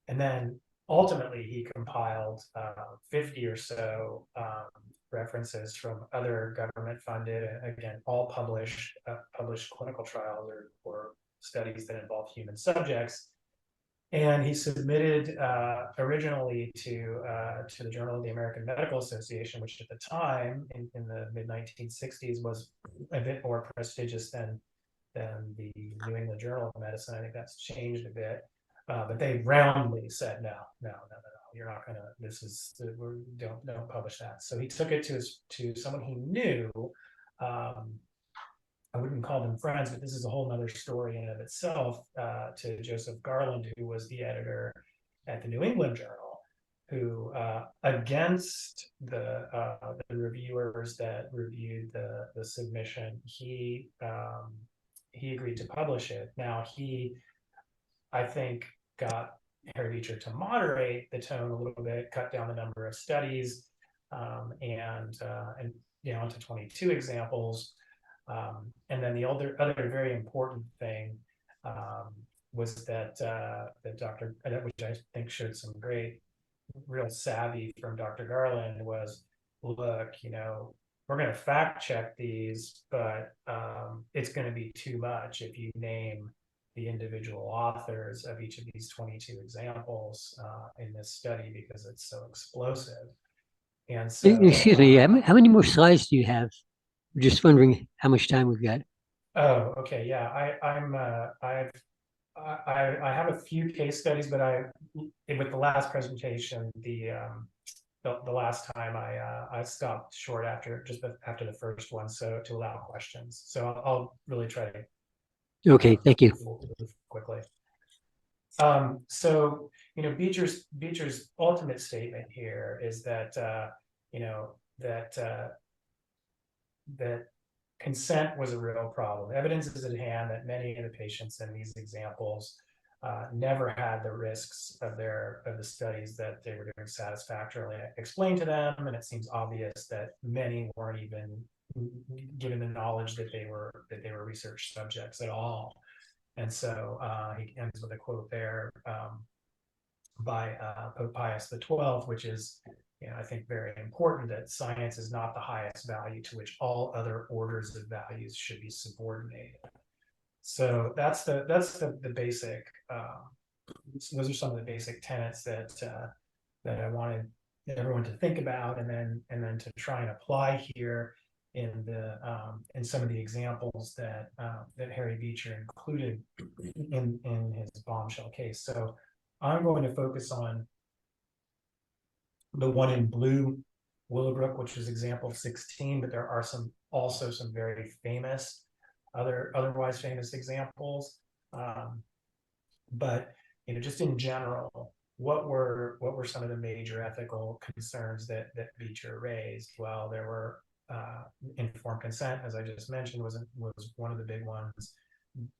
And then ultimately he compiled 50 or so references from other government funded, again, all published clinical trials or studies that involve human subjects. And he submitted originally to the Journal of the American Medical Association, which at the time, in the mid-1960s, was a bit more prestigious than the New England Journal of Medicine. I think that's changed a bit, but they roundly said, no, you're not gonna. Don't publish that. So he took it to someone he knew. I wouldn't call them friends, but this is a whole nother story in and of itself, to Joseph Garland, who was the editor at the New England Journal, who, against the reviewers that reviewed the submission, he agreed to publish it. Now I think, got Harry Beecher to moderate the tone a little bit, cut down the number of studies, and down to 22 examples. And then the other very important thing was that which I think showed some real savvy from Dr. Garland, was, look, we're going to fact check these, but it's going to be too much if you name the individual authors of each of these 22 examples in this study, because it's so explosive. And so, Excuse me, how many more slides do you have? I'm just wondering how much time we've got. Oh, okay, yeah. I have a few case studies, but with the last presentation, the last time I stopped short after the first one, so to allow questions. So I'll really try to. Okay, thank you. Move quickly. So Beecher's ultimate statement here is that that consent was a real problem. Evidence is at hand that many of the patients in these examples never had the risks of the studies that they were doing satisfactorily explained to them, and it seems obvious that many weren't even given the knowledge that they were research subjects at all. And so he ends with a quote there by Pope Pius XII, which is, I think, very important, that science is not the highest value to which all other orders of values should be subordinated. So that's the basic. Those are some of the basic tenets that I wanted everyone to think about, and then to try and apply here in some of the examples that Harry Beecher included in his bombshell case. So I'm going to focus on the one in blue, Willowbrook, which is example 16, but there are also some very famous, otherwise famous examples. But just in general, what were some of the major ethical concerns that Beecher raised? Well, there were informed consent, as I just mentioned, was one of the big ones.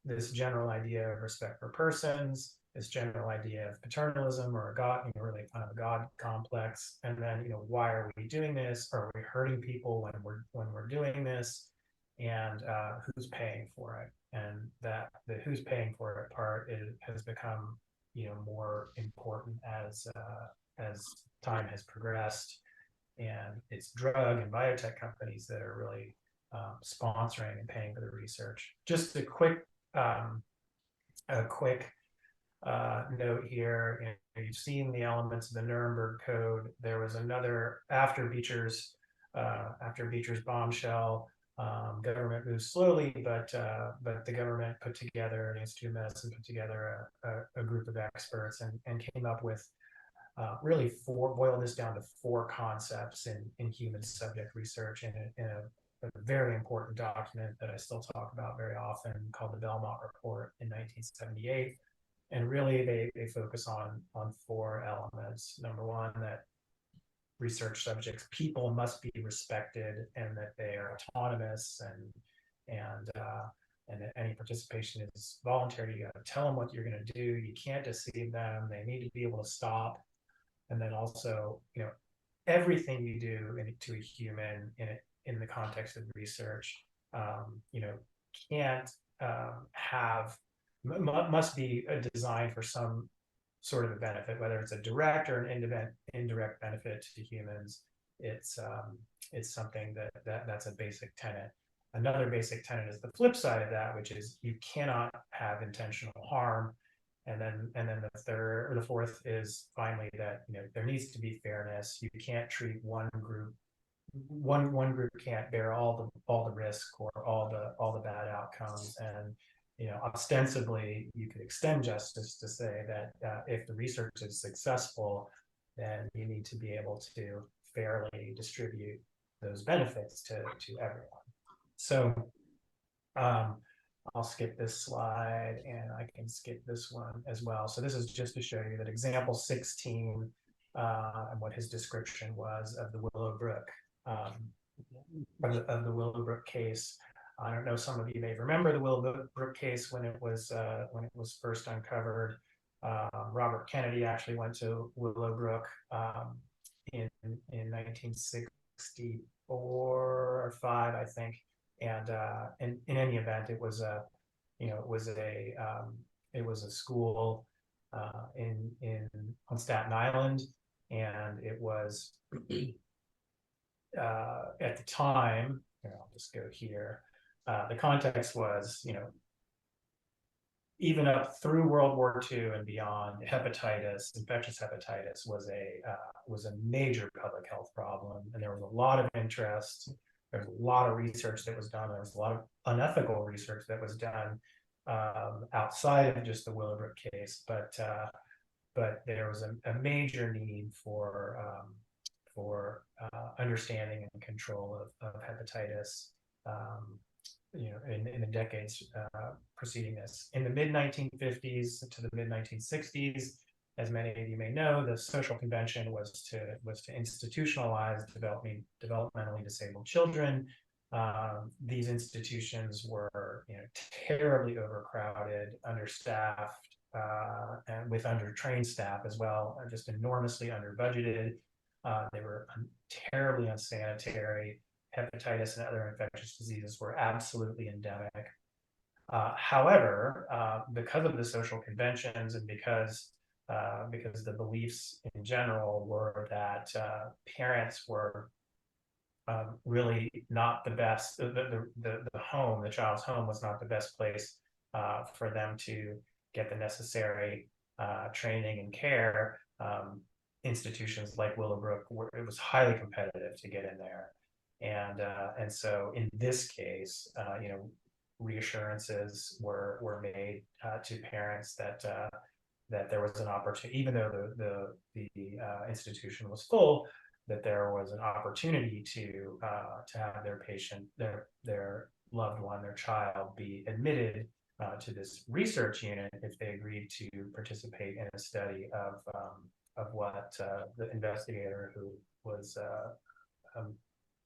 This general idea of respect for persons, this general idea of paternalism, or a God, really kind of a God complex, and then why are we doing this? Are we hurting people when we're doing this? And who's paying for it? And that the who's paying for it part has become more important as time has progressed, and it's drug and biotech companies that are really sponsoring and paying for the research. Just a quick note here. You've seen the elements of the Nuremberg Code. There was another after Beecher's bombshell. Government moves slowly, but the government put together, the Institute of Medicine put together a group of experts and came up with really boiled this down to 4 concepts in human subject research in a very important document that I still talk about very often, called the Belmont Report in 1978. And really they focus on 4 elements. Number one, that research subjects, people, must be respected, and that they are autonomous, and that any participation is voluntary. You got to tell them what you're going to do. You can't deceive them. They need to be able to stop. And then also, everything you do to a human in the context of research, can't must be designed for some sort of a benefit, whether it's a direct or an indirect benefit to humans. It's something that's a basic tenet. Another basic tenet is the flip side of that, which is you cannot have intentional harm. And then the third or the fourth is finally that there needs to be fairness. You can't treat one group can't bear all the risk or all the bad outcomes. And ostensibly you could extend justice to say that if the research is successful, then you need to be able to fairly distribute those benefits to everyone. So I'll skip this slide and I can skip this one as well. So this is just to show you that example 16 and what his description was of the Willowbrook of the Willowbrook case. I don't know, some of you may remember the Willowbrook case when it was first uncovered. Robert Kennedy actually went to Willowbrook in 1964 or 5, I think. And in any event, it was a school on Staten Island, and it was at the time. Here, I'll just go here. The context was, even up through World War II and beyond, hepatitis, infectious hepatitis, was a major public health problem, and there was a lot of interest. There's a lot of research that was done. There was a lot of unethical research that was done outside of just the Willowbrook case, but there was a major need for understanding and control of hepatitis, in the decades preceding this. In the mid-1950s to the mid-1960s, as many of you may know, the social convention was to institutionalize developmentally disabled children. These institutions were terribly overcrowded, understaffed, and with undertrained staff as well, just enormously under-budgeted. They were terribly unsanitary. Hepatitis and other infectious diseases were absolutely endemic. However, because of the social conventions and because the beliefs in general were that parents were really not the best, the child's home was not the best place for them to get the necessary training and care. Institutions like Willowbrook, it was highly competitive to get in there. And so in this case, reassurances were made to parents that there was an opportunity, even though the institution was full, that there was an opportunity to have their patient, their loved one, their child, be admitted to this research unit if they agreed to participate in a study of what the investigator, who was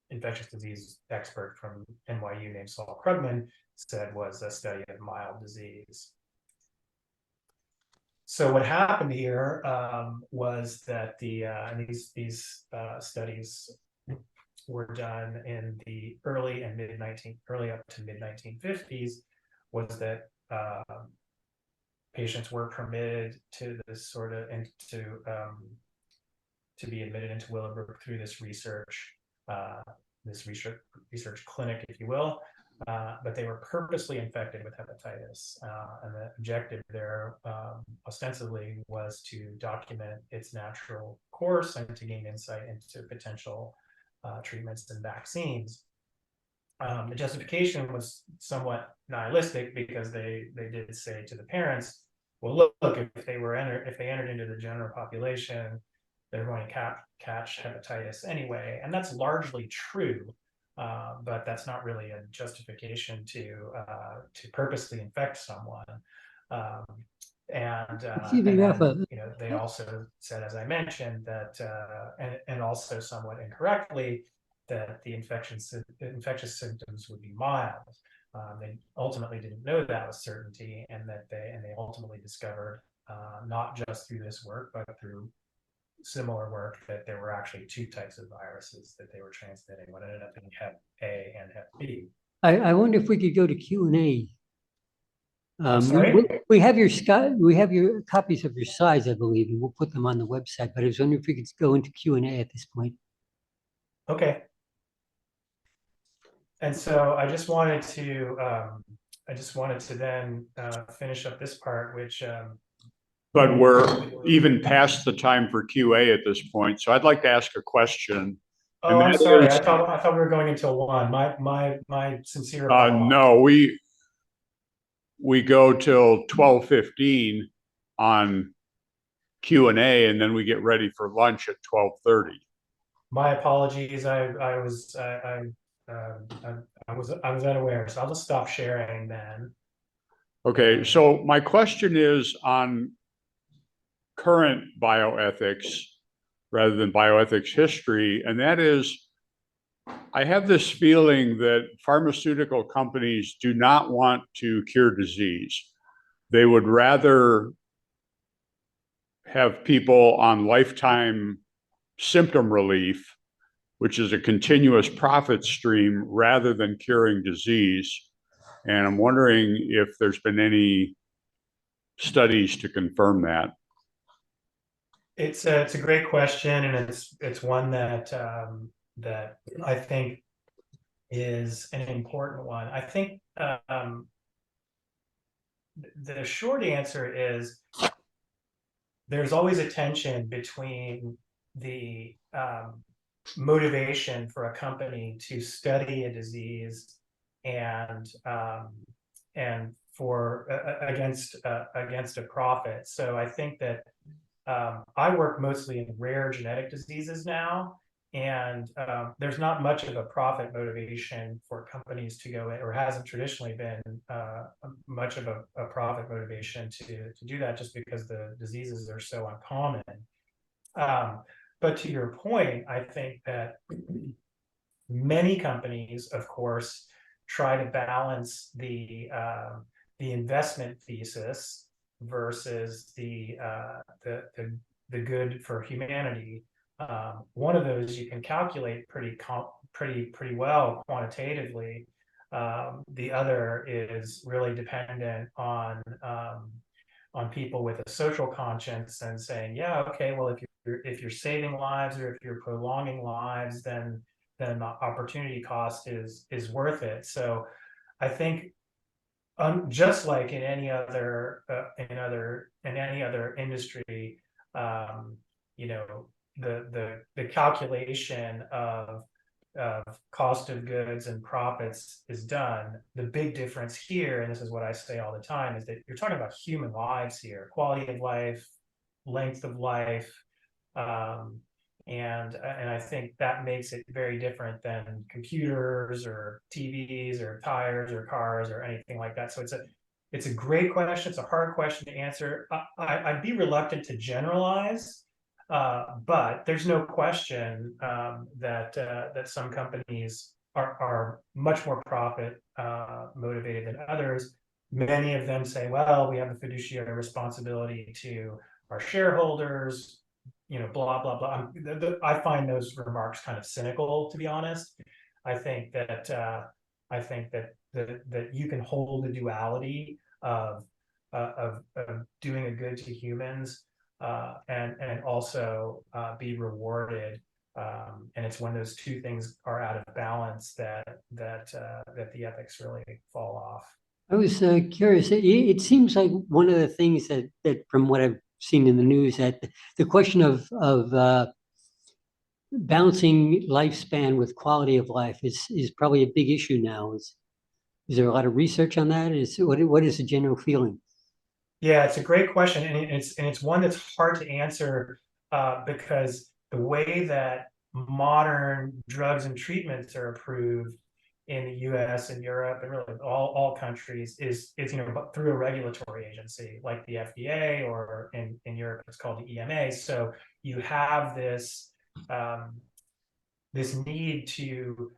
infectious disease expert from NYU named Saul Krugman, said was a study of mild disease. So what happened here was that these studies were done in the early up to mid-1950s, was that patients were permitted to this sort of to be admitted into Willowbrook through this research clinic, if you will, but they were purposely infected with hepatitis, and the objective there ostensibly was to document its natural course and to gain insight into potential treatments and vaccines. The justification was somewhat nihilistic, because they did say to the parents, well, look, if they entered into the general population, they're going to catch hepatitis anyway. And that's largely true, but that's not really a justification to purposely infect someone. They also said, as I mentioned, that and also somewhat incorrectly, that the infectious symptoms would be mild. They ultimately didn't know that with certainty, and they ultimately discovered, not just through this work, but through similar work that there were actually two types of viruses that they were transmitting. What ended up being Hep A and Hep B. I wonder if we could go to Q&A. I'm sorry? We have your copies of your slides, I believe, and we'll put them on the website. But I was wondering if we could go into Q&A at this point. Okay. And so I just wanted to then finish up this part, which. But we're even past the time for QA at this point. So I'd like to ask a question. Oh, I'm sorry. I thought we were going until 1. My sincere apologies. No, we go till 12:15 on Q&A, and then we get ready for lunch at 12:30. My apologies. I was unaware. So I'll just stop sharing then. Okay, so my question is on current bioethics rather than bioethics history, and that is, I have this feeling that pharmaceutical companies do not want to cure disease. They would rather have people on lifetime symptom relief, which is a continuous profit stream, rather than curing disease. And I'm wondering if there's been any studies to confirm that. It's a great question, and it's one that that I think is an important one. I think the short answer is there's always a tension between the motivation for a company to study a disease and for against a profit. So I think that I work mostly in rare genetic diseases now, and there's not much of a profit motivation for companies to go in, or hasn't traditionally been much of a profit motivation to do that, just because the diseases are so uncommon. But to your point, I think that many companies, of course, try to balance the investment thesis versus the good for humanity. One of those you can calculate pretty well quantitatively. The other is really dependent on people with a social conscience and saying, yeah, okay, well, if you're saving lives or if you're prolonging lives, then the opportunity cost is worth it. So I think just like in any other industry, you know, the calculation of cost of goods and profits is done. The big difference here, and this is what I say all the time, is that you're talking about human lives here, quality of life, length of life, and I think that makes it very different than computers or TVs or tires or cars or anything like that. So it's a great question. It's a hard question to answer. I'd be reluctant to generalize, but there's no question that some companies are much more profit motivated than others. Many of them say, well, we have a fiduciary responsibility to our shareholders, you know, blah, blah, blah. I find those remarks kind of cynical, to be honest. I think that you can hold a duality of doing a good to humans and also be rewarded. And it's when those two things are out of balance that the ethics really fall off. I was curious. It seems like one of the things that from what I've seen in the news, that the question of balancing lifespan with quality of life is probably a big issue now. Is there a lot of research on that? What is the general feeling? Yeah, it's a great question, and it's one that's hard to answer because the way that modern drugs and treatments are approved in the U.S. and Europe and really all countries is you know, through a regulatory agency like the FDA, or in Europe it's called the EMA. So you have this this need to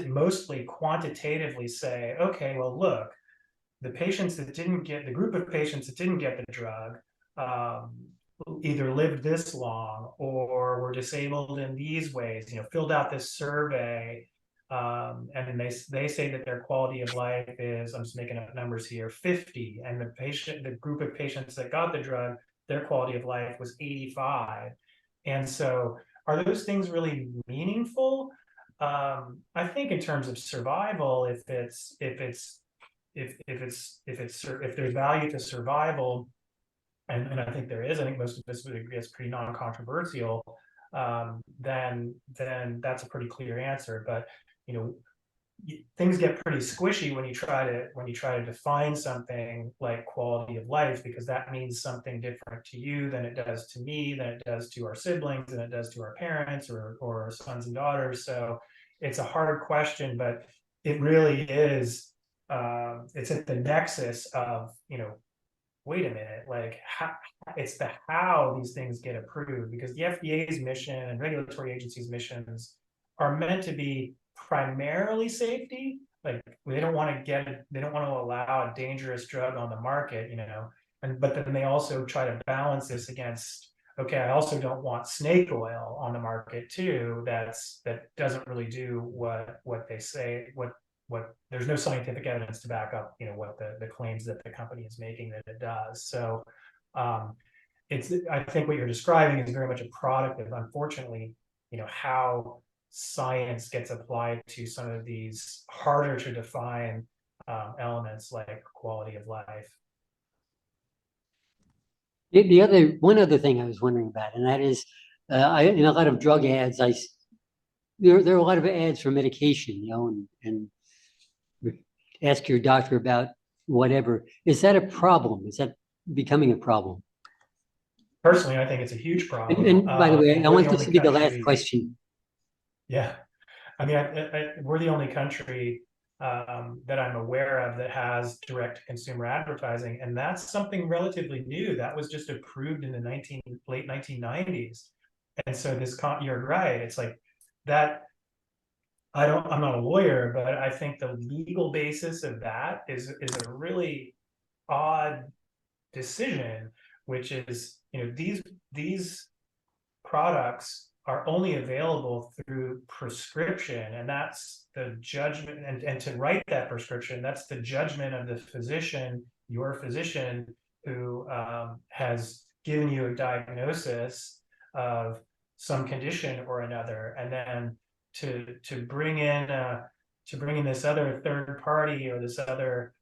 mostly quantitatively say, okay, well, look, the group of patients that didn't get the drug, either lived this long or were disabled in these ways, filled out this survey. And then they say that their quality of life is, I'm just making up numbers here, 50. And the group of patients that got the drug, their quality of life was 85. And so are those things really meaningful? I think in terms of survival, if there's value to survival, and I think there is, I think most of this is pretty non-controversial, then that's a pretty clear answer. But things get pretty squishy when you try to define something like quality of life, because that means something different to you than it does to me, than it does to our siblings, than it does to our parents or our sons and daughters. So it's a hard question, but it really is. It's at the nexus of wait a minute, like it's the how these things get approved, because the FDA's mission and regulatory agencies' missions are meant to be primarily safety. Like they don't want to allow a dangerous drug on the market, but then they also try to balance this against, okay, I also don't want snake oil on the market too. That doesn't really do what they say, what there's no scientific evidence to back up, what the claims that the company is making that it does. So I think what you're describing is very much a product of, unfortunately, how science gets applied to some of these harder to define elements like quality of life. One other thing I was wondering about, and that is, in a lot of drug ads, there are a lot of ads for medication, and ask your doctor about whatever. Is that a problem? Is that becoming a problem? Personally, I think it's a huge problem. And by the way, I want this to be the last country- question. Yeah, I mean, we're the only country that I'm aware of that has direct consumer advertising, and that's something relatively new. That was just approved in the late 1990s, and so you're right. It's like that. I'm not a lawyer, but I think the legal basis of that is a really odd decision, which is, these products are only available through prescription, and that's the judgment, and to write that prescription, that's the judgment of the physician, your physician, who has given you a diagnosis of some condition or another, and then to bring in this other third party or this other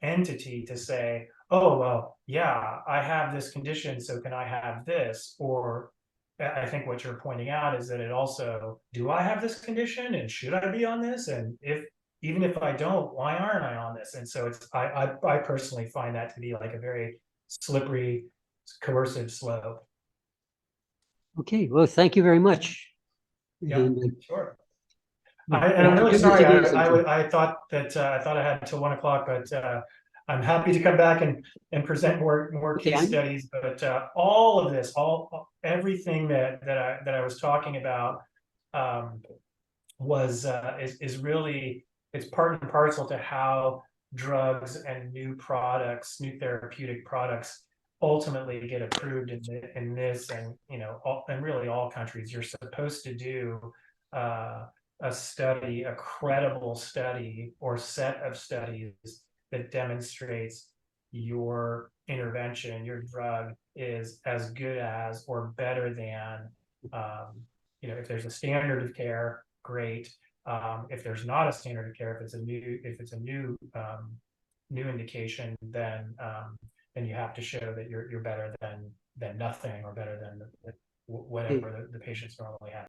entity to say, oh, well, yeah, I have this condition, so can I have this? Or I think what you're pointing out is that it also, do I have this condition and should I be on this? And even if I don't, why aren't I on this? And so I personally find that to be like a very slippery, coercive slope. Okay, well, thank you very much. Yeah, And, sure. And I'm really Good sorry. to do I thought I had until 1 o'clock, but I'm happy to come back and present more Okay, case studies. But all of this, everything that I was talking about is really, it's part and parcel to how drugs and new therapeutic products ultimately get approved in this, and and really all countries. You're supposed to do a credible study or set of studies that demonstrates your intervention, your drug is as good as or better than, if there's a standard of care, great. If there's not a standard of care, if it's a new indication, then you have to show that you're better than nothing, or better than whatever the patients normally have.